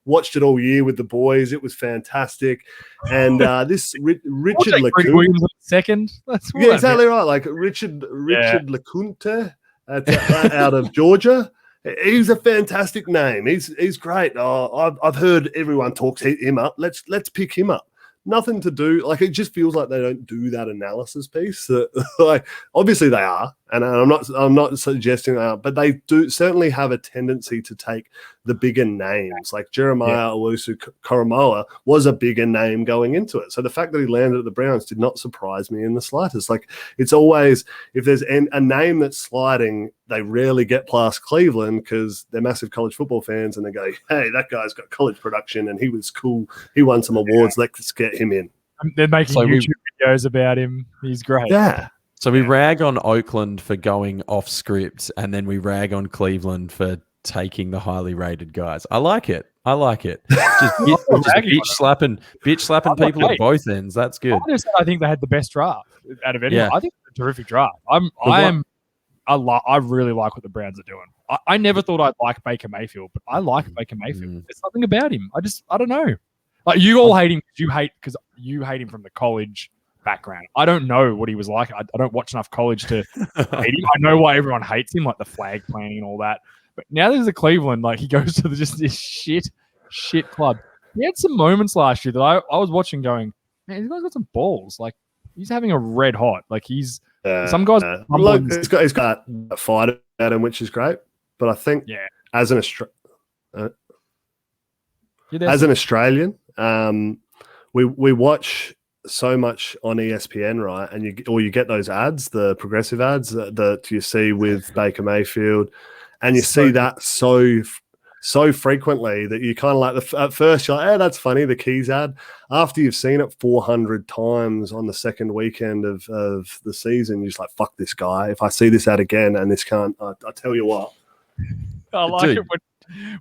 Watched it all year with the boys. It was fantastic. And this Richard LeCounte second. That's yeah, exactly right. Like Richard LeCounte out of Georgia. He's a fantastic name. He's great. I've heard everyone talks him up. Let's pick him up. Nothing to do. It just feels like they don't do that analysis piece. Obviously they are, and I'm not suggesting they are, but they do certainly have a tendency to take the bigger names. Like Jeremiah Owusu-Koramoah was a bigger name going into it. So the fact that he landed at the Browns did not surprise me in the slightest. It's always, if there's a name that's sliding, they rarely get past Cleveland because they're massive college football fans and they go, hey, that guy's got college production and he was cool. He won some awards. Let's get him in. They're making YouTube videos about him. He's great. Yeah. So we rag on Oakland for going off script, and then we rag on Cleveland for taking the highly rated guys. I like it. Just bitch slapping people at both ends. That's good. I think they had the best draft out of anyone. I think it's a terrific draft. I really like what the Browns are doing. I never thought I'd like Baker Mayfield, but I like Baker Mayfield. There's something about him. I don't know. You all hate him because you hate him from the college background. I don't know what he was like. I don't watch enough college to hate him. I know why everyone hates him, like the flag planting and all that. But now there's a Cleveland, he goes to just this shit club. He had some moments last year that I was watching going, man, this guy's got some balls. He's having a red hot. He's some guys. He's got a fight about him, which is great. But I think as an Australian, we watch so much on ESPN, right? And you get those ads, the progressive ads that you see with Baker Mayfield, and you see that so frequently that you kind of at first you're like, that's funny, the Keys ad. After you've seen it 400 times on the second weekend of the season, you're just like, fuck this guy. If I see this ad again and this can't, I tell you what. I like it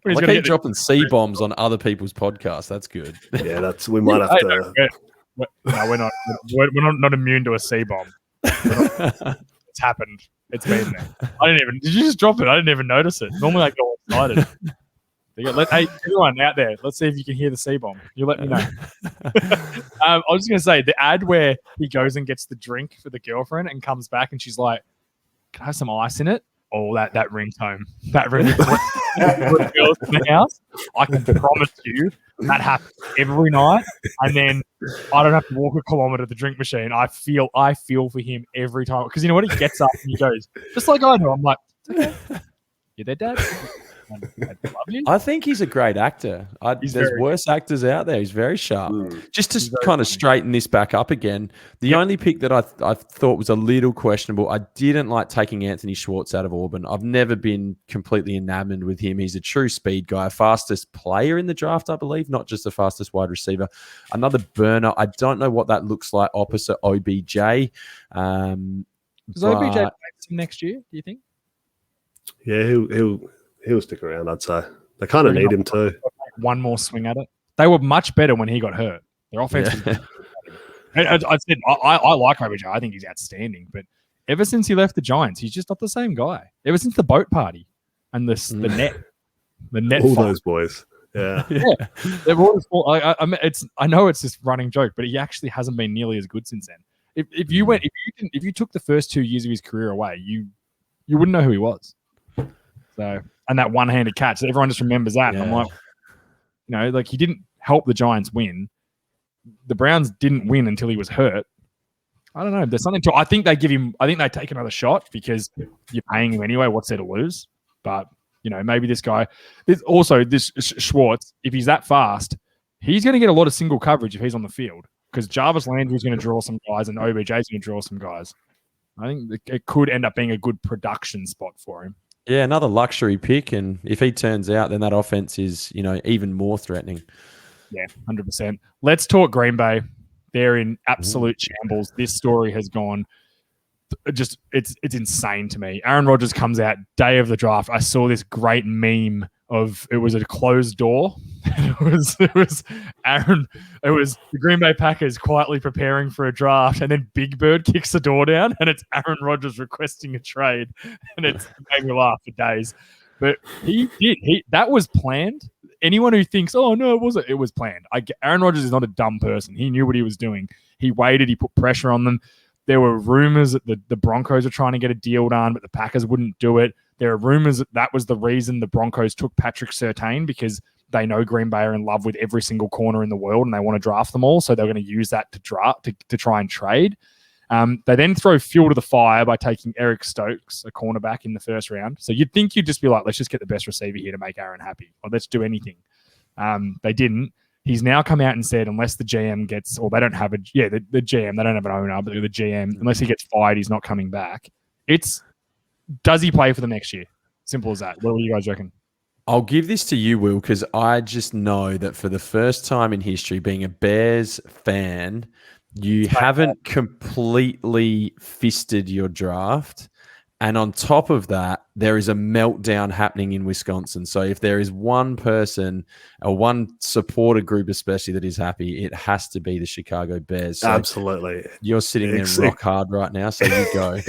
when he's keep dropping C-bombs on other people's podcasts. That's good. Yeah, we might have to. No, we're not. We're not immune to a C-bomb. It's happened. It's been there. Did you just drop it? I didn't even notice it. Normally I go excited. Hey, everyone out there, let's see if you can hear the C-bomb. You let me know. I was just going to say, the ad where he goes and gets the drink for the girlfriend and comes back and she's like, can I have some ice in it? Oh, that rings home. That rings home. Girls in the house. I can promise you that happens every night. And then I don't have to walk a kilometer to the drink machine. I feel for him every time. Because you know what? He gets up and he goes, just like I do. I'm like, okay. You're there, Dad? I think he's a great actor. There's worse actors out there. He's very sharp. Just to kind of straighten this back up again, the only pick that I thought was a little questionable, I didn't like taking Anthony Schwartz out of Auburn. I've never been completely enamored with him. He's a true speed guy, fastest player in the draft, I believe, not just the fastest wide receiver. Another burner. I don't know what that looks like opposite OBJ. Does OBJ play next year, do you think? Yeah, he'll stick around, I'd say. They kind of need him too. One more swing at it. They were much better when he got hurt. Their offense was I like OBJ. I think he's outstanding, but ever since he left the Giants, he's just not the same guy. Ever since the boat party and the net All fight. those boys. Yeah. They've always. I know it's this running joke, but he actually hasn't been nearly as good since then. If you took the first 2 years of his career away, you wouldn't know who he was. So, and that one-handed catch, everyone just remembers that. Yeah. And I'm like, like he didn't help the Giants win. The Browns didn't win until he was hurt. I don't know. There's something to. I think they take another shot because you're paying him anyway. What's there to lose? But maybe this guy. This Schwartz, if he's that fast, he's going to get a lot of single coverage if he's on the field because Jarvis Landry's going to draw some guys and OBJ's going to draw some guys. I think it could end up being a good production spot for him. Yeah, another luxury pick, and if he turns out, then that offense is even more threatening. Yeah, 100%. Let's talk Green Bay. They're in absolute shambles. This story has gone. It's insane to me. Aaron Rodgers comes out day of the draft. I saw this great meme of it was a closed door. It was the Green Bay Packers quietly preparing for a draft, and then Big Bird kicks the door down, and it's Aaron Rodgers requesting a trade, and it's made me laugh for days. But that was planned. Anyone who thinks, oh no, it was planned. Aaron Rodgers is not a dumb person. He knew what he was doing. He waited. He put pressure on them. There were rumors that the Broncos were trying to get a deal done, but the Packers wouldn't do it. There are rumors that was the reason the Broncos took Patrick Surtain because they know Green Bay are in love with every single corner in the world and they want to draft them all. So they're going to use that to try and trade. They then throw fuel to the fire by taking Eric Stokes, a cornerback, in the first round. So you'd think you'd just be like, let's just get the best receiver here to make Aaron happy, or let's do anything. They didn't. He's now come out and said, unless the GM gets, or they don't have the GM, they don't have an owner, but the GM, unless he gets fired, he's not coming back. Does he play for them next year? Simple as that. What do you guys reckon? I'll give this to you, Will, because I just know that for the first time in history, being a Bears fan, you haven't completely fisted your draft. And on top of that, there is a meltdown happening in Wisconsin. So if there is one person or one supporter group especially that is happy, it has to be the Chicago Bears. So absolutely. You're sitting there rock hard right now, so you go.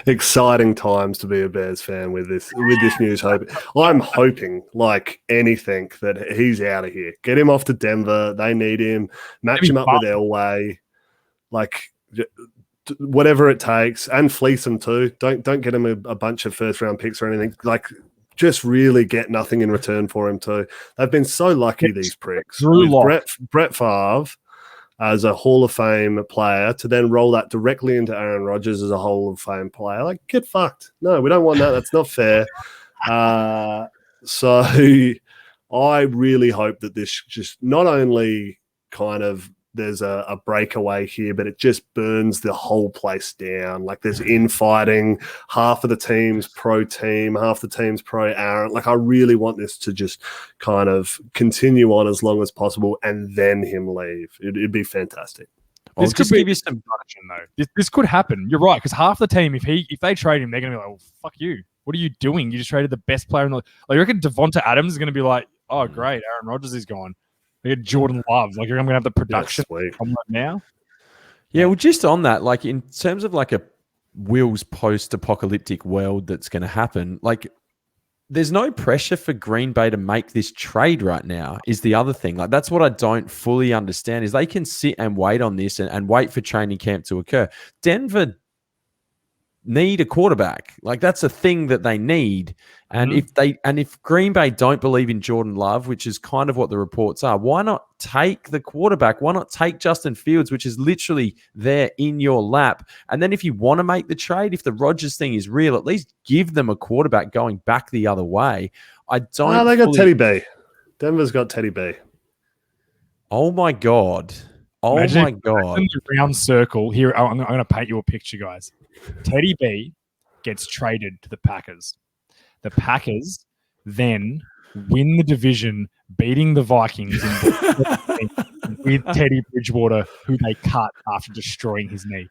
Exciting times to be a Bears fan with this news. I'm hoping, like anything, that he's out of here. Get him off to Denver. They need him. Match him up with Elway. Like, whatever it takes, and fleece them too. Don't get him a bunch of first round picks or anything. Like, just really get nothing in return for him too. They've been so lucky, these pricks. With Brett Favre as a Hall of Fame player to then roll that directly into Aaron Rodgers as a Hall of Fame player. Like, get fucked. No, we don't want that. That's not fair. So I really hope that this just not only kind of there's a breakaway here, but it just burns the whole place down. Like, there's infighting, half of the team's pro team, half the team's pro Aaron. Like, I really want this to just kind of continue on as long as possible and then him leave. It'd be fantastic. This could give you some production, though. This could happen. You're right, because half the team, if they trade him, they're going to be like, well, fuck you. What are you doing? You just traded the best player in the... Like, you reckon Devonta Adams is going to be like, oh, great, Aaron Rodgers is gone. They get Jordan Love. Like, I'm going to have the production come right now. Yeah, well, just on that, like, in terms of like a Will's post-apocalyptic world that's going to happen, like, there's no pressure for Green Bay to make this trade right now is the other thing. Like, that's what I don't fully understand is they can sit and wait on this and wait for training camp to occur. Denver need a quarterback. Like, that's a thing that they need. And if Green Bay don't believe in Jordan Love, which is kind of what the reports are, why not take the quarterback? Why not take Justin Fields, which is literally there in your lap? And then if you want to make the trade, if the Rodgers thing is real, at least give them a quarterback going back the other way. They got Teddy B. Denver's got Teddy B. Oh my God. Imagine my God. In the round circle here, I'm going to paint you a picture, guys. Teddy B gets traded to the Packers. The Packers then win the division, beating the Vikings with Teddy Bridgewater, who they cut after destroying his knee.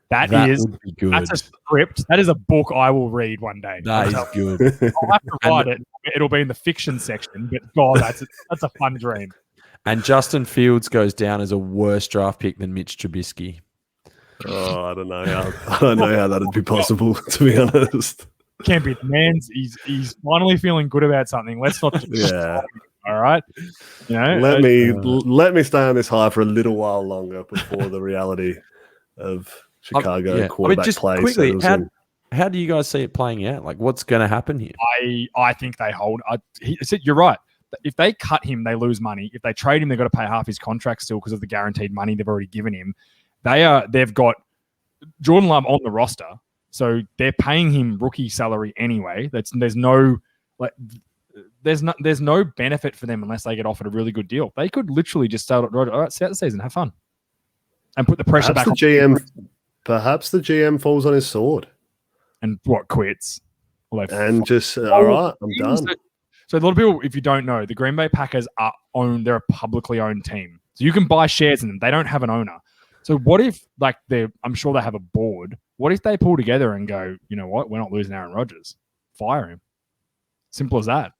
That would be good. That's a script. That is a book I will read one day. That is good. I'll have to write it. It'll be in the fiction section, but God, that's a fun dream. And Justin Fields goes down as a worse draft pick than Mitch Trubisky. Oh, I don't know how that'd be possible, to be honest. Kempe, the man's he's finally feeling good about something. Let's not. Yeah. All right. You know, let me stay on this high for a little while longer before the reality of Chicago quarterback play quickly, settles in. How do you guys see it playing out? Like, what's going to happen here? I think they hold. You're right. If they cut him, they lose money. If they trade him, they've got to pay half his contract still because of the guaranteed money they've already given him. They've got Jordan Love on the roster, so they're paying him rookie salary anyway. There's no benefit for them unless they get offered a really good deal. They could literally just start out the season, have fun, and put the pressure back on the GM. Perhaps the GM falls on his sword and quits. All right, I'm done. So a lot of people, if you don't know, the Green Bay Packers they're a publicly owned team. So you can buy shares in them. They don't have an owner. So what if, I'm sure they have a board. What if they pull together and go, you know what, we're not losing Aaron Rodgers. Fire him. Simple as that.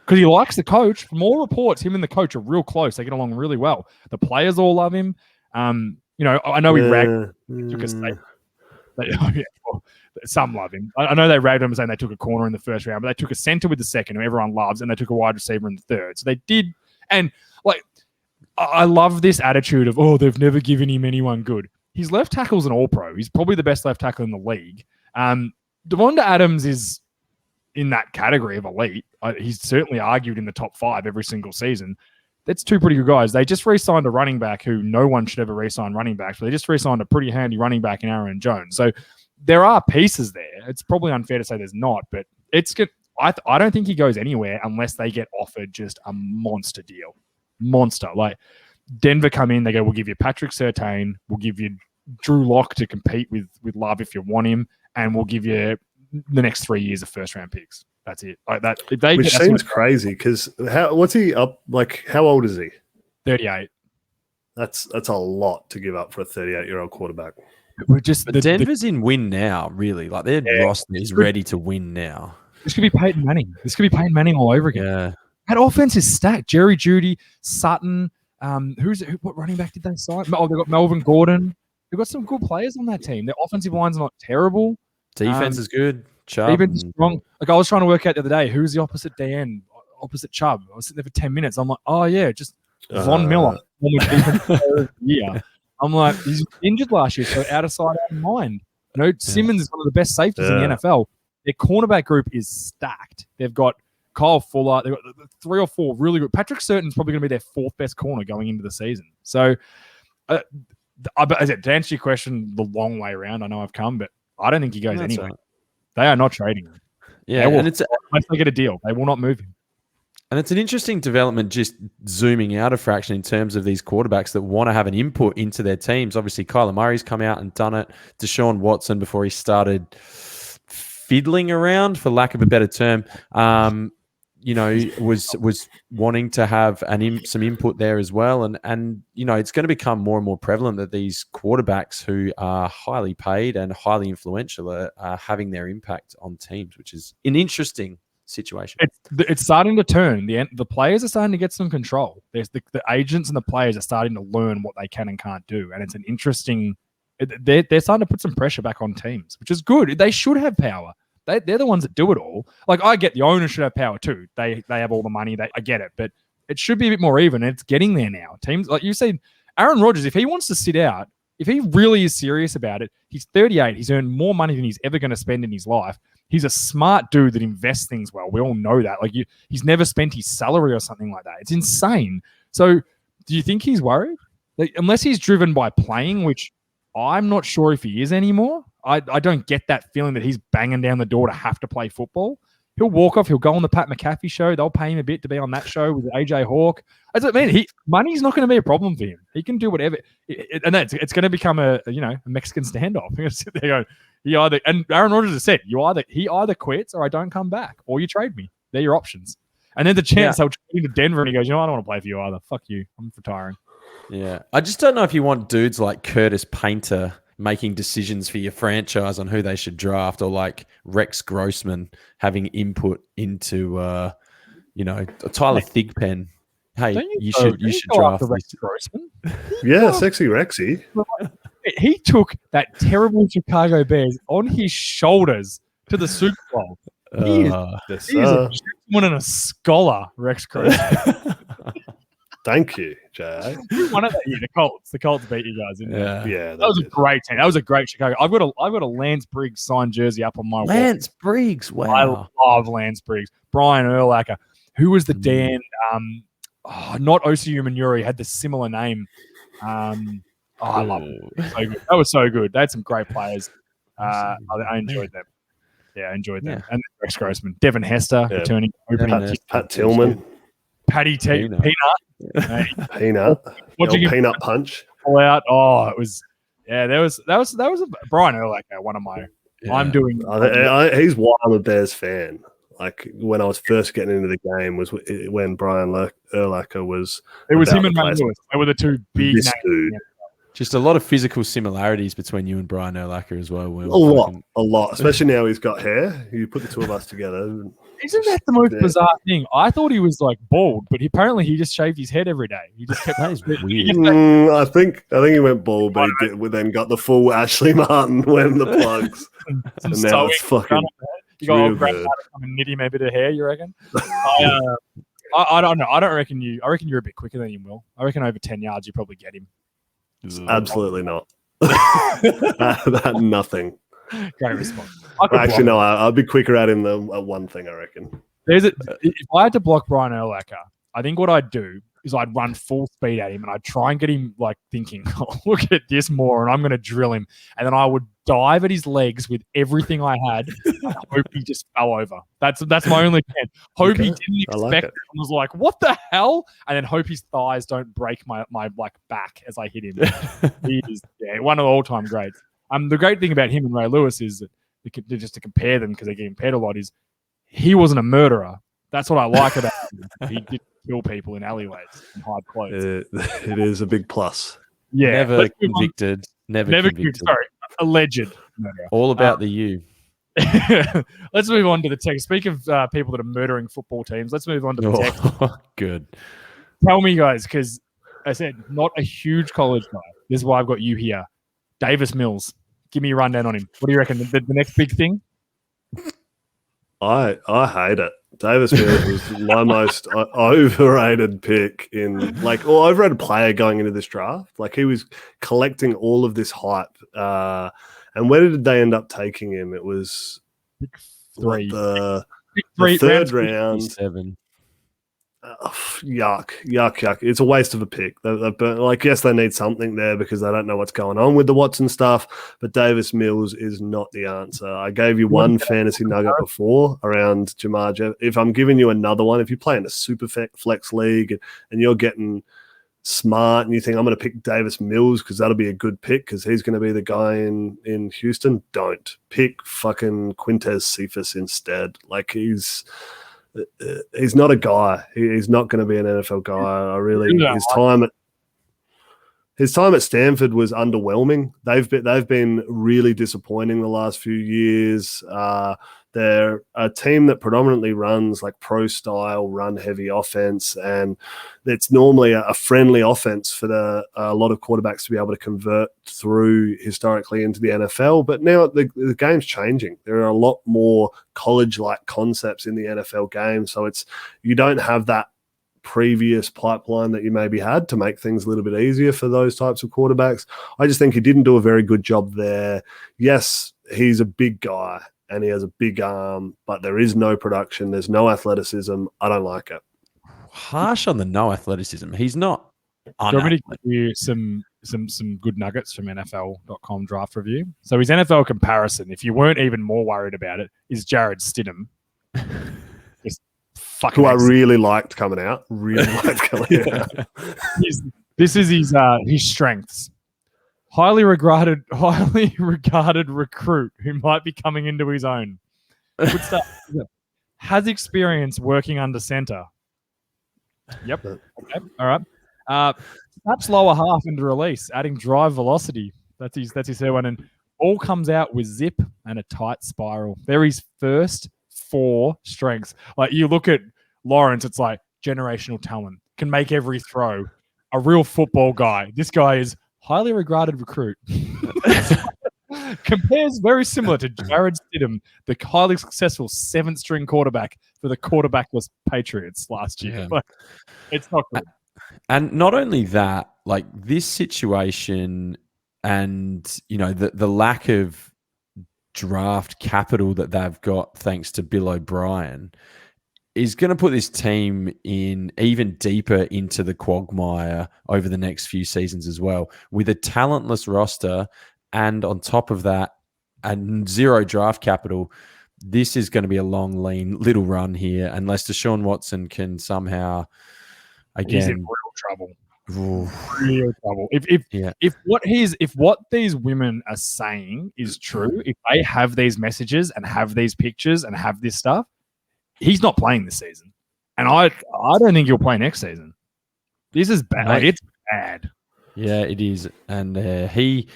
Because he likes the coach. From all reports, him and the coach are real close. They get along really well. The players all love him. I know he ragged. Took a state. Some love him. I know they ragged him saying they took a corner in the first round, but they took a center with the second, who everyone loves, and they took a wide receiver in the third. So they did. And I love this attitude of, they've never given him anyone good. His left tackle's an all-pro. He's probably the best left tackle in the league. Devonta Adams is in that category of elite. He's certainly argued in the top 5 every single season. That's 2 pretty good guys. They just re-signed a running back who no one should ever re-sign running backs, but they just re-signed a pretty handy running back in Aaron Jones. So there are pieces there. It's probably unfair to say there's not, but it's good. I don't think he goes anywhere unless they get offered just a monster deal. Monster. Like Denver come in, they go, we'll give you Patrick Surtain, we'll give you Drew Lock to compete with Love if you want him, and we'll give you the next 3 years of first-round picks. That's it. Which seems crazy because what's he up? How old is he? 38. That's a lot to give up for a 38-year-old quarterback. Denver's in win now, really. Like their roster is ready to win now. This could be Peyton Manning. This could be Peyton Manning all over again. Yeah. That offense is stacked. Jerry Jeudy, Sutton. What running back did they sign? Oh, they've got Melvin Gordon. They've got some good players on that team. Their offensive line's not terrible. Defense is good. Chubb. Defense is strong. I was trying to work out the other day who's the opposite DN, opposite Chubb. I was sitting there for 10 minutes. I'm like, oh yeah, just Von Miller. Yeah. I'm like, he's injured last year, so out of sight, out of mind. Simmons is one of the best safeties in the NFL. Their cornerback group is stacked. They've got Kyle Fuller. They've got 3 or 4 really good. Patrick Surtain's probably going to be their 4th best corner going into the season. So, to answer your question the long way around, I know I've come, but I don't think he goes anywhere. Right. They are not trading him. Yeah, unless they get a deal, they will not move him. And it's an interesting development just zooming out a fraction in terms of these quarterbacks that want to have an input into their teams. Obviously, Kyler Murray's come out and done it. Deshaun Watson, before he started fiddling around, for lack of a better term, was wanting to have some input there as well. And it's going to become more and more prevalent that these quarterbacks who are highly paid and highly influential are having their impact on teams, which is an interesting situation. It's starting to turn. The players are starting to get some control. There's the agents and the players are starting to learn what they can and can't do. And it's an interesting... They're starting to put some pressure back on teams, which is good. They should have power. They're the ones that do it all. I get the owners should have power too. They have all the money. I get it. But it should be a bit more even. And it's getting there now. Teams, like you said, Aaron Rodgers, if he wants to sit out, if he really is serious about it, he's 38. He's earned more money than he's ever going to spend in his life. He's a smart dude that invests things well. We all know that. He's never spent his salary or something like that. It's insane. So do you think he's worried? Unless he's driven by playing, which I'm not sure if he is anymore. I don't get that feeling that he's banging down the door to have to play football. He'll walk off. He'll go on the Pat McAfee show. They'll pay him a bit to be on that show with AJ Hawk. Money's not going to be a problem for him. He can do whatever. It's going to become a Mexican standoff. You're going to sit there going, and Aaron Rodgers has said, he either quits or I don't come back, or you trade me. They're your options. And then the chance they'll trade him to Denver, and he goes, I don't want to play for you either. Fuck you. I'm retiring. Yeah. I just don't know if you want dudes like Curtis Painter making decisions for your franchise on who they should draft, or like Rex Grossman having input into, Tyler Thigpen. Hey, you should draft this. Grossman. Yeah, sexy Rexy. He took that terrible Chicago Bears on his shoulders to the Super Bowl. He is a gentleman and a scholar, Rex Cruz. Thank you, Jay. Who won it that year? The Colts. The Colts beat you guys, didn't they? Yeah, That was a great team. That was a great Chicago. I've got a Lance Briggs signed jersey up on my wall. Lance Briggs, wow. I love Lance Briggs. Brian Urlacher. Who was the Dan? Not Osi Umanuri, had the similar name. I love it. So good. That was so good. They had some great players. I enjoyed them. Yeah, I enjoyed them. And Rex Grossman. Devin Hester returning. Pat Tillman. Patty T. Peanut. Peanut. Watching him Peanut punch. Pull out. Oh, it was. Yeah, that was a Brian Urlacher, one of my. Yeah. I'm doing. He's why I'm a Bears fan. Like when I was first getting into the game was when Brian Urlacher was. It was him and Ray Lewis. They were the two big names. Dude. Just a lot of physical similarities between you and Brian Urlacher as well. A lot. Especially now he's got hair. You put the two of us together. Isn't that the most bizarre thing? I thought he was like bald, but apparently he just shaved his head every day. He just kept. That is weird. I think he went bald, but he then got the full Ashley Martin when the plugs. And now it's fucking. You got old grandfather come and knit him a bit of hair. You reckon? I don't know. I don't reckon you. I reckon you're a bit quicker than him, Will. I reckon over 10 yards you probably get him. Absolutely not. Nothing. Great response. Actually, no. I'll be quicker at him than one thing. I reckon. If I had to block Brian Urlacher, I think what I'd do is I'd run full speed at him and I'd try and get him like thinking, oh, look at this more, and I'm going to drill him. And then I would dive at his legs with everything I had. I hope he just fell over. That's my only chance. Hope he didn't expect it and was like, what the hell? And then hope his thighs don't break my like back as I hit him. He is one of the all-time greats. The great thing about him and Ray Lewis is that just to compare them, because they get compared a lot, is he wasn't a murderer. That's what I like about him. He did kill people in alleyways and hide clothes. It is a big plus. Yeah, never convicted. Never convicted. Sorry, alleged murderer. All about the you. Let's move on to the text. Speak of people that are murdering football teams. Let's move on to the text. Good. Tell me, guys, because I said not a huge college guy. This is why I've got you here. Davis Mills. Give me a rundown on him. What do you reckon? The next big thing? I hate it. Davis Mills was my most overrated pick overrated player going into this draft. Like he was collecting all of this hype. And where did they end up taking him? It was the third round. 7. Yuck. It's a waste of a pick. Yes, they need something there because they don't know what's going on with the Watson stuff, but Davis Mills is not the answer. I gave you one fantasy nugget before around Jamar. If I'm giving you another one, if you play in a super flex league and you're getting smart and you think I'm going to pick Davis Mills because that'll be a good pick because he's going to be the guy in Houston, don't. Pick fucking Quintez Cephas instead. Like he's not a guy. He's not going to be an NFL guy. His time at Stanford was underwhelming. They've been really disappointing the last few years. They're a team that predominantly runs like pro style, run heavy offense, and it's normally a friendly offense for a lot of quarterbacks to be able to convert through historically into the NFL. But now the game's changing. There are a lot more college-like concepts in the NFL game, so you don't have that previous pipeline that you maybe had to make things a little bit easier for those types of quarterbacks. I just think he didn't do a very good job there. Yes, he's a big guy and he has a big arm, but there is no production. There's no athleticism. I don't like it. Harsh on the no athleticism. He's not. Do you want me to give you some good nuggets from NFL.com draft review? So his NFL comparison, if you weren't even more worried about it, is Jared Stidham. Just fucking who I really liked coming out. This is his strengths. Highly regarded recruit who might be coming into his own. Good stuff. Has experience working under center. Yep. Okay. All right. Perhaps lower half into release, adding drive velocity. That's his third one. And all comes out with zip and a tight spiral. They're his first 4 strengths. Like you look at Lawrence, it's like generational talent, can make every throw, a real football guy. This guy is highly regarded recruit. Compares very similar to Jared Stidham, the highly successful 7th-string quarterback for the quarterbackless Patriots last year. Yeah. Like, it's not good. And not only that, like this situation and, you know, the lack of draft capital that they've got thanks to Bill O'Brien is going to put this team in even deeper into the quagmire over the next few seasons as well, with a talentless roster. And on top of that, and zero draft capital, this is going to be a long, lean little run here unless Deshaun Watson can somehow, He's in again, real trouble. ooh, Real trouble. If what these women are saying is true, if they have these messages and have these pictures and have this stuff, he's not playing this season. And I don't think he'll play next season. This is bad. Like, it's bad. yeah, it is. And he's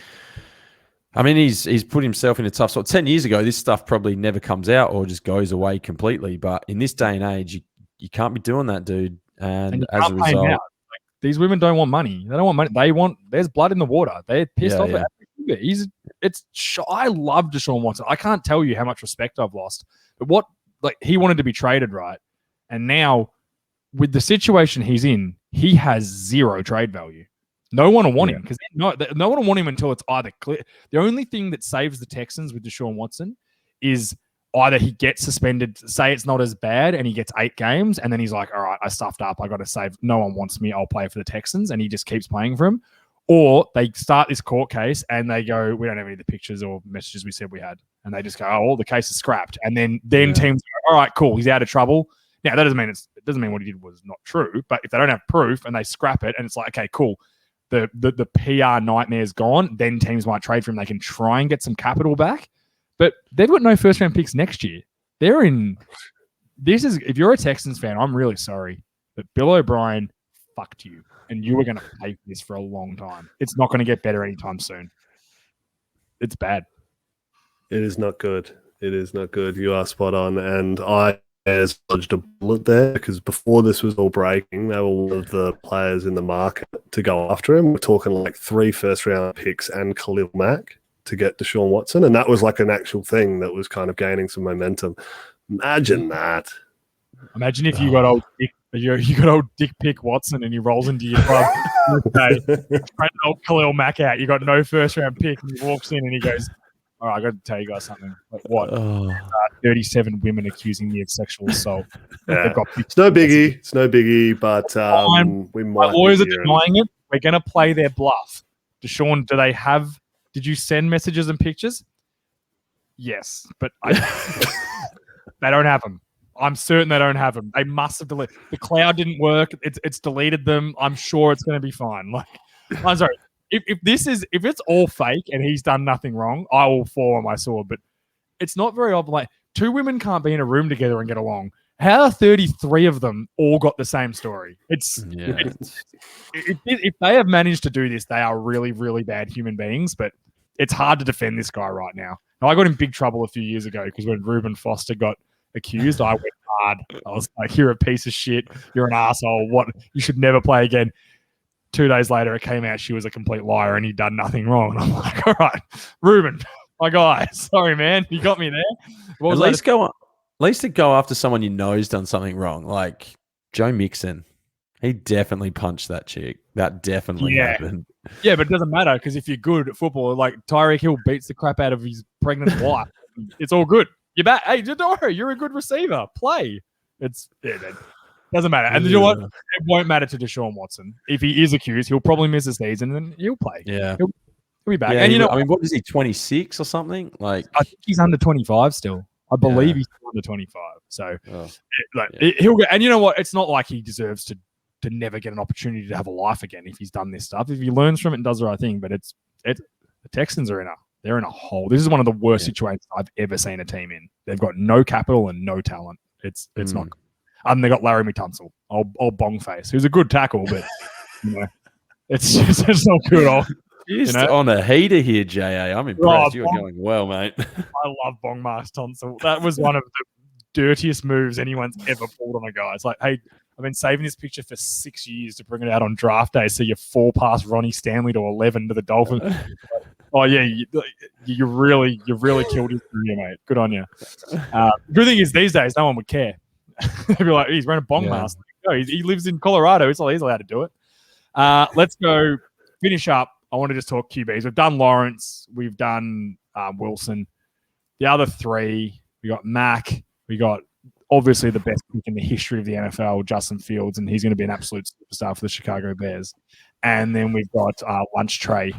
put himself in a tough spot. 10 years ago, this stuff probably never comes out or just goes away completely. But in this day and age, you can't be doing that, dude. And as a result, like, these women don't want money. They don't want money. There's blood in the water. They're pissed off at him. I love Deshaun Watson. I can't tell you how much respect I've lost. But he wanted to be traded, right? And now with the situation he's in, he has zero trade value. No one will want him because no one will want him until it's either clear. The only thing that saves the Texans with Deshaun Watson is either he gets suspended, say it's not as bad, and he gets 8 games, and then he's like, all right, I stuffed up. I got to save. No one wants me. I'll play for the Texans, and he just keeps playing for him. Or they start this court case, and they go, we don't have any of the pictures or messages we said we had. And they just go, oh, well, the case is scrapped. And then teams go, all right, cool, he's out of trouble. Now, that doesn't mean what he did was not true, but if they don't have proof and they scrap it, and it's like, okay, cool, the PR nightmare's gone, then teams might trade for him. They can try and get some capital back. But they've got no first-round picks next year. If you're a Texans fan, I'm really sorry, but Bill O'Brien fucked you, and you were going to pay for this for a long time. It's not going to get better anytime soon. It's bad. It is not good. It is not good. You are spot on. And I dodged a bullet there because before this was all breaking, they were one of the players in the market to go after him. We're talking like 3 first-round picks and Khalil Mack to get Deshaun Watson. And that was like an actual thing that was kind of gaining some momentum. Imagine that. Imagine if you got old Dick Pick Watson and he rolls into your club. Okay, trying old Khalil Mack out. You got no first-round pick, and he walks in and he goes, all right, I got to tell you guys something. Like, what? 37 women accusing me of sexual assault. Yeah. It's no biggie, but we might. My lawyers are denying it. We're going to play their bluff. Deshaun, did you send messages and pictures? Yes, but they don't have them. I'm certain they don't have them. They must have deleted. The cloud didn't work. It's deleted them. I'm sure it's going to be fine. Like, I'm sorry. If it's all fake and he's done nothing wrong, I will fall on my sword. But it's not very often. Like, 2 women can't be in a room together and get along. How are 33 of them all got the same story? If they have managed to do this, they are really, really bad human beings. But it's hard to defend this guy right now. I got in big trouble a few years ago because when Reuben Foster got accused, I went hard. I was like, you're a piece of shit. You're an asshole. What? You should never play again. 2 days later, it came out she was a complete liar and he'd done nothing wrong. And I'm like, all right, Reuben, my guy, sorry, man. You got me there. At least to go after someone you know has done something wrong. Like Joe Mixon. He definitely punched that chick. That definitely happened. Yeah, but it doesn't matter because if you're good at football, like Tyreek Hill beats the crap out of his pregnant wife. It's all good. You're back. Hey, don't worry. You're a good receiver. Play. Doesn't matter. And you know what? It won't matter to Deshaun Watson. If he is accused, he'll probably miss a season and he'll play. Yeah. He'll be back. Yeah, and what is he, 26 or something? Like, I think he's under 25 still. I believe he's still under 25. So he'll get, and you know what? It's not like he deserves to never get an opportunity to have a life again if he's done this stuff. If he learns from it and does the right thing, but the Texans are they're in a hole. This is one of the worst situations I've ever seen a team in. They've got no capital and no talent. It's not good. And they got Laramie Tunsil, old bong face, who's a good tackle, but it's not good. You're on a heater here, JA. I'm impressed. You're going well, mate. I love bong mask Tunsil. That was one of the dirtiest moves anyone's ever pulled on a guy. It's like, hey, I've been saving this picture for 6 years to bring it out on draft day. So you fall past Ronnie Stanley to 11 to the Dolphins. Oh yeah, you really killed his career, mate. Good on you. Good thing is these days no one would care. They'd be like, he's wearing a bong mask. No, he lives in Colorado. He's allowed to do it. Let's go finish up. I want to just talk QBs. We've done Lawrence. We've done Wilson. The other three, we got Mac. We got obviously the best pick in the history of the NFL, Justin Fields, and he's going to be an absolute superstar for the Chicago Bears. And then we've got Lunch Tray.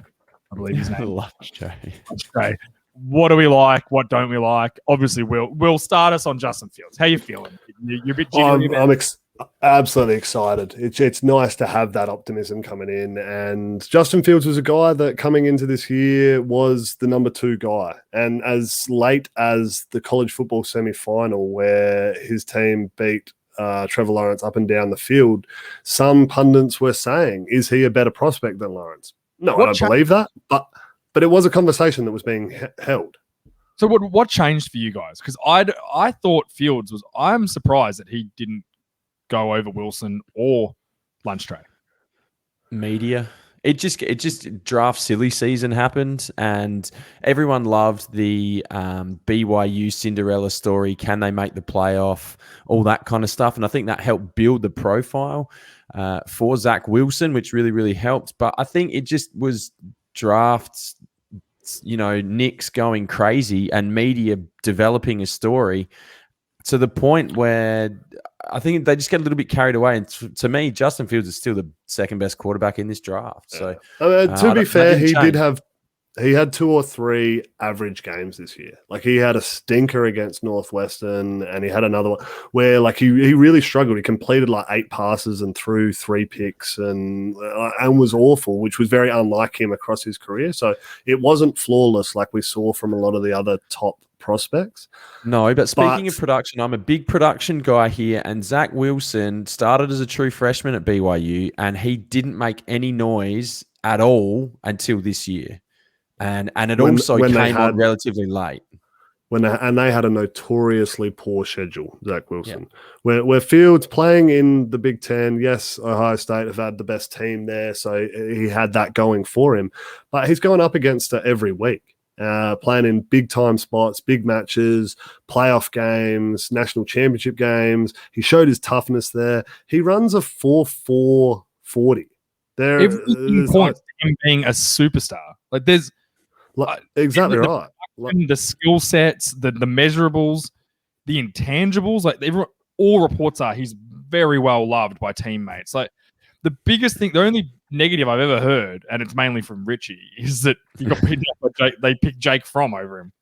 I believe his name. Lunch Tray. What do we like? What don't we like? Obviously, we'll start us on Justin Fields. How you feeling? You're a bit jittery. I'm absolutely excited. It's nice to have that optimism coming in. And Justin Fields was a guy that coming into this year was the number 2 guy. And as late as the college football semi-final where his team beat Trevor Lawrence up and down the field, some pundits were saying, is he a better prospect than Lawrence? No, I don't believe that, but it was a conversation that was being held. So what changed for you guys? Because I thought Fields was. I'm surprised that he didn't go over Wilson or Lunch Tray. Media. It just draft silly season happened, and everyone loved the BYU Cinderella story. Can they make the playoff? All that kind of stuff, and I think that helped build the profile for Zach Wilson, which really, really helped. But I think it just was drafts, Knicks going crazy and media developing a story to the point where I think they just get a little bit carried away. And to me, Justin Fields is still the second best quarterback in this draft. So to be fair, he had 2 or 3 average games this year. Like he had a stinker against Northwestern, and he had another one where like he really struggled. He completed like 8 passes and threw 3 picks and was awful, which was very unlike him across his career. So it wasn't flawless like we saw from a lot of the other top prospects. No, but speaking of production, I'm a big production guy here, and Zach Wilson started as a true freshman at BYU, and he didn't make any noise at all until this year. And it also came on relatively late. They had a notoriously poor schedule, Zach Wilson. Yeah. Where Fields playing in the Big Ten, yes, Ohio State have had the best team there, so he had that going for him. But he's going up against it every week, playing in big-time spots, big matches, playoff games, national championship games. He showed his toughness there. He runs a 4.4 40. Every point him being a superstar. Like there's exactly right. The skill sets, the measurables, the intangibles, like all reports are he's very well loved by teammates. Like the biggest thing, the only negative I've ever heard, and it's mainly from Richie, is that he got beaten up by they picked Jake Fromm over him.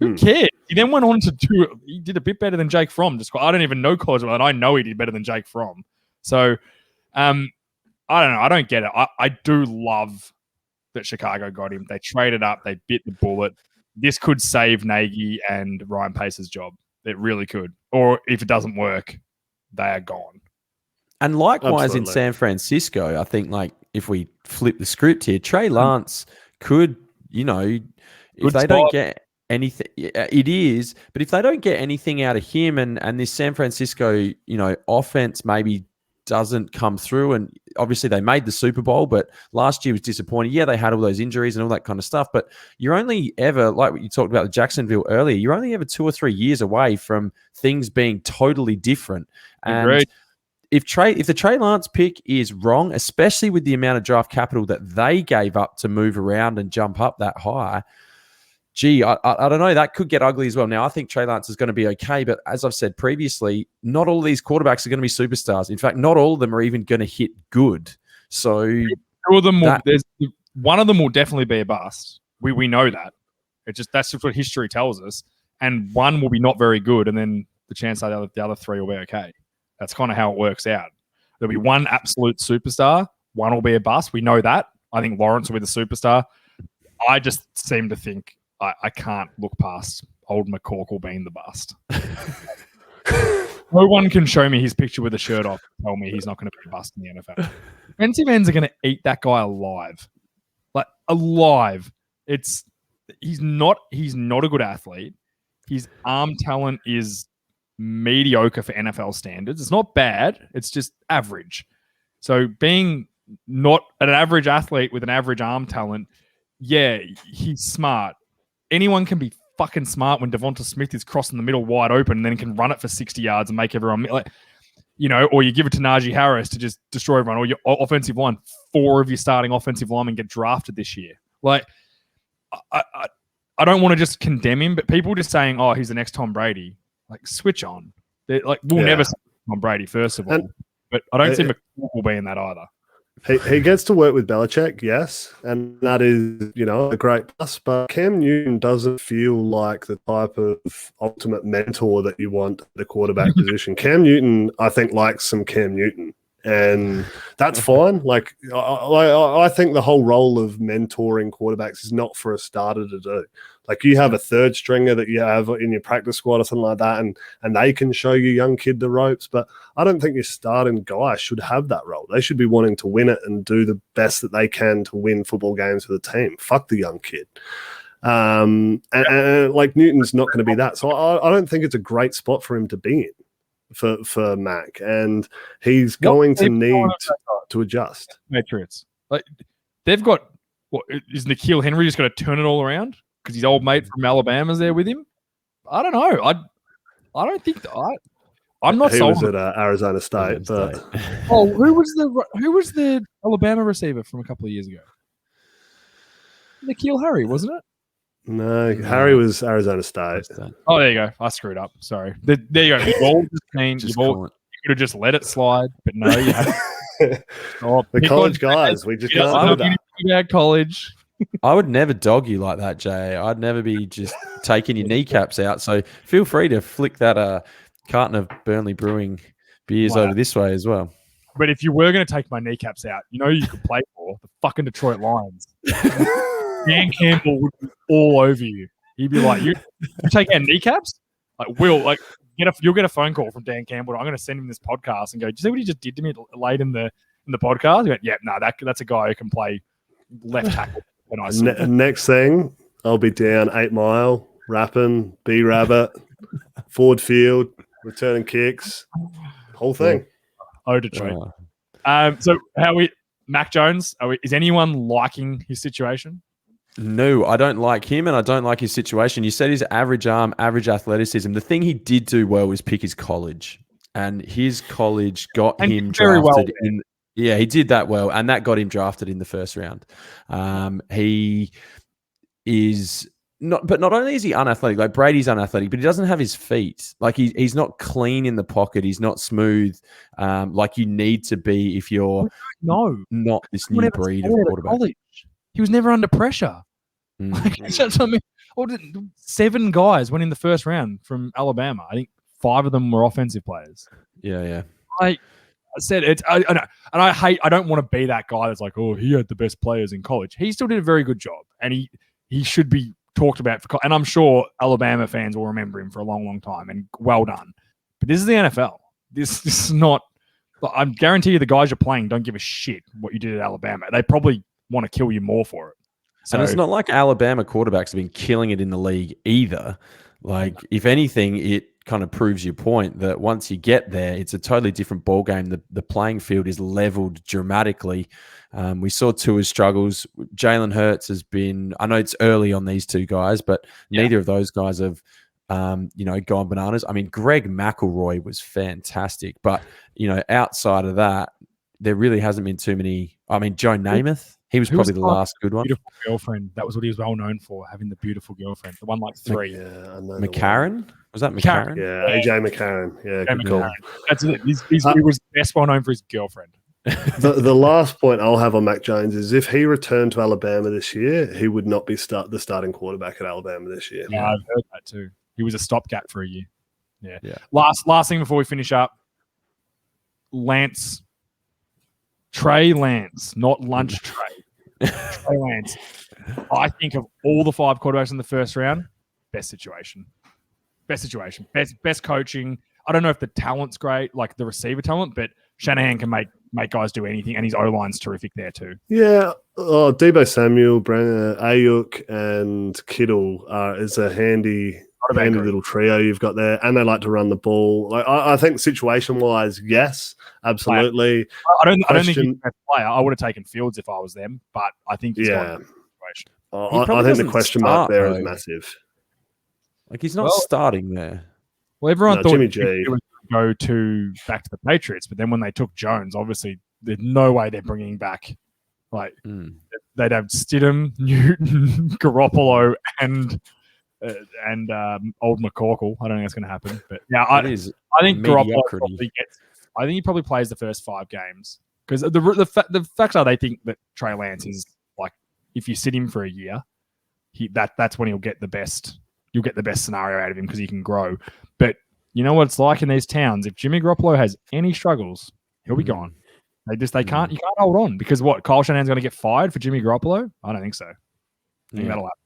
Who cares? He then went on to he did a bit better than Jake Fromm. I don't even know college, and I know he did better than Jake Fromm. So, I don't know. I don't get it. I do love that Chicago got him. They traded up. They bit the bullet. This could save Nagy and Ryan Pace's job. It really could. Or if it doesn't work, they are gone. And likewise in San Francisco, I think like if we flip the script here, Trey Lance could, if they don't get anything, it is, but if they don't get anything out of him and this San Francisco, offense maybe doesn't come through, and obviously they made the Super Bowl, but last year was disappointing. Yeah, they had all those injuries and all that kind of stuff, but you're only ever, like what you talked about with Jacksonville earlier, you're only ever 2 or 3 years away from things being totally different. And Agreed. If the Trey Lance pick is wrong, especially with the amount of draft capital that they gave up to move around and jump up that high, I don't know. That could get ugly as well. Now, I think Trey Lance is going to be okay, but as I've said previously, not all of these quarterbacks are going to be superstars. In fact, not all of them are even going to hit good. So two of them one of them will definitely be a bust. We know that. That's just what history tells us. And one will be not very good, and then the chance that the other 3 will be okay. That's kind of how it works out. There'll be one absolute superstar, one will be a bust. We know that. I think Lawrence will be the superstar. I just seem to think I can't look past old McCorkle being the bust. No one can show me his picture with a shirt off and tell me he's not going to be a bust in the NFL. Defensive ends are going to eat that guy alive. Like, alive. He's not a good athlete. His arm talent is mediocre for NFL standards. It's not bad. It's just average. So being not an average athlete with an average arm talent, yeah, he's smart. Anyone can be fucking smart when Devonta Smith is crossing the middle wide open and then can run it for 60 yards and make everyone like, or you give it to Najee Harris to just destroy everyone, or your offensive line. 4 of your starting offensive linemen get drafted this year. Like, I don't want to just condemn him, but people just saying, "Oh, he's the next Tom Brady." Like, switch on. We'll never see Tom Brady first of all, but I don't see McCool being that either. He gets to work with Belichick, yes, and that is, a great plus. But Cam Newton doesn't feel like the type of ultimate mentor that you want at the quarterback position. Cam Newton, I think, likes some Cam Newton, and that's fine. Like, I think the whole role of mentoring quarterbacks is not for a starter to do. Like, you have a third stringer that you have in your practice squad or something like that, and they can show your young kid the ropes. But I don't think your starting guy should have that role. They should be wanting to win it and do the best that they can to win football games for the team. Fuck the young kid. And like, Newton's not going to be that. So I don't think it's a great spot for him to be in for Mac. And he's going to need to adjust. Patriots. Like, they've got, is N'Keal Henry just going to turn it all around? Because his old mate from Alabama's there with him. I don't know. I don't think I'm not. He sold was at Arizona State, but who was the Alabama receiver from a couple of years ago? N'Keal Harry, wasn't it? No, Harry was Arizona State. Oh, there you go. I screwed up. Sorry. There you go. You've all you could have just let it slide, but no, you haven't. The college guys, we just can't do that. College. I would never dog you like that, Jay. I'd never be just taking your kneecaps out. So feel free to flick that carton of Burnley Brewing beers over this way as well. But if you were going to take my kneecaps out, you could play for the fucking Detroit Lions. Dan Campbell would be all over you. He'd be like, "You take our kneecaps?" Like, you'll get a phone call from Dan Campbell. I'm going to send him this podcast and go, "Do you see what he just did to me late in the podcast?" He went, "Yeah, no, that's a guy who can play left tackle." Next thing, I'll be down 8 Mile, rapping, B-Rabbit, Ford Field, returning kicks, whole thing. Oh, Detroit. So Mac Jones, is anyone liking his situation? No, I don't like him and I don't like his situation. You said his average arm, average athleticism. The thing he did do well was pick his college, and his college got him drafted in. Yeah, he did that well, and that got him drafted in the first round. He is not, but not only is he unathletic, like Brady's unathletic, but he doesn't have his feet. Like he's not clean in the pocket. He's not smooth, like you need to be if you're not this new breed of quarterback. College. He was never under pressure. That's what I mean. 7 guys went in the first round from Alabama. I think 5 of them were offensive players. Yeah. I said it. I know, and I don't want to be that guy that's like, oh, he had the best players in college. He still did a very good job, and he should be talked about and I'm sure Alabama fans will remember him for a long, long time. And well done. But this is the NFL. This is not. I guarantee you, the guys you're playing don't give a shit what you did at Alabama. They probably want to kill you more for it. So, and it's not like Alabama quarterbacks have been killing it in the league either. Like, if anything, it kind of proves your point that once you get there, it's a totally different ball game. The playing field is leveled dramatically. We saw Tua's struggles. Jalen Hurts has been, I know it's early on these 2 guys, but neither of those guys have, gone bananas. I mean, Greg McElroy was fantastic, but, outside of that, there really hasn't been too many. I mean, Joe Namath, he was probably the last good one. Beautiful girlfriend. That was what he was well known for, having the beautiful girlfriend. The one like 3. Yeah, I know. McCarron? Was that McCarron? Yeah, AJ McCarron. Yeah, good call. That's it. He was best well known for his girlfriend. The last point I'll have on Mac Jones is if he returned to Alabama this year, he would not be the starting quarterback at Alabama this year. Yeah, I've heard that too. He was a stopgap for a year. Yeah. Last thing before we finish up, Trey Lance, not Lunch Trey. Trey Lance. I think of all the 5 quarterbacks in the first round, best situation. Best coaching. I don't know if the talent's great, like the receiver talent, but Shanahan can make guys do anything, and his O-line's terrific there too. Yeah. Deebo Samuel, Ayuk, and Kittle is a handy Not a bad handy group. little trio you've got there, and they like to run the ball. Like I think situation-wise, yes, absolutely. I don't think he's Question- the best player. I would have taken Fields if I was them, but I think he's got Yeah. a situation. I probably think the doesn't question mark start, there is though. massive. Like he's not Well- starting there. Well, everyone No, thought Jimmy Jimmy G. was going to go back to the Patriots, but then when they took Jones, obviously there's no way they're bringing back. Like they'd have Stidham, Newton, Garoppolo, and old McCorkle. I don't think that's going to happen, but yeah, I think Garoppolo mediocrity. I think he probably plays the first 5 games because the facts are they think that Trey Lance is like if you sit him for a year, that's when he'll get the best. You'll get the best scenario out of him because he can grow. But you know what it's like in these towns. If Jimmy Garoppolo has any struggles, he'll be gone. They can't. You can't hold on because what? Kyle Shanahan's going to get fired for Jimmy Garoppolo? I don't think so. I think that'll happen.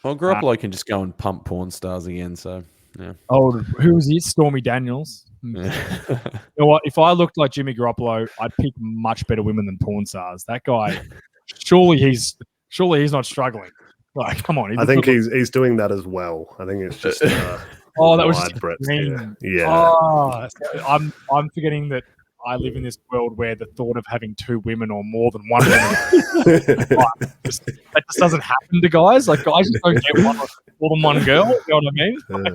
Well, Garoppolo can just go and pump porn stars again. So yeah. Oh, who was it? Stormy Daniels. Yeah. You know what? If I looked like Jimmy Garoppolo, I'd pick much better women than porn stars. That guy, surely he's not struggling. Like, come on. I think he's doing that as well. I think it's just that was just wide breadth extreme. here. Yeah. Oh, I'm forgetting that I live in this world where the thought of having 2 women or more than one woman that just doesn't happen to guys. Like guys just don't get more than one girl. You know what I mean? Like,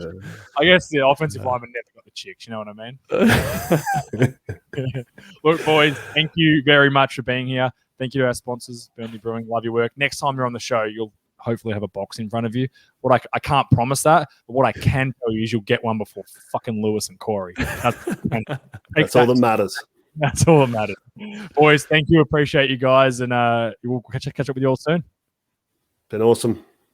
I guess the offensive lineman never got the chicks. You know what I mean? Look, boys, thank you very much for being here. Thank you to our sponsors, Burnley Brewing. Love your work. Next time you're on the show, you'll hopefully have a box in front of you. I can't promise that, but what I can tell you is you'll get one before fucking Lewis and Corey. That's all that matters. That's all that matters. Boys, thank you. Appreciate you guys, and we'll catch up with you all soon. Been awesome.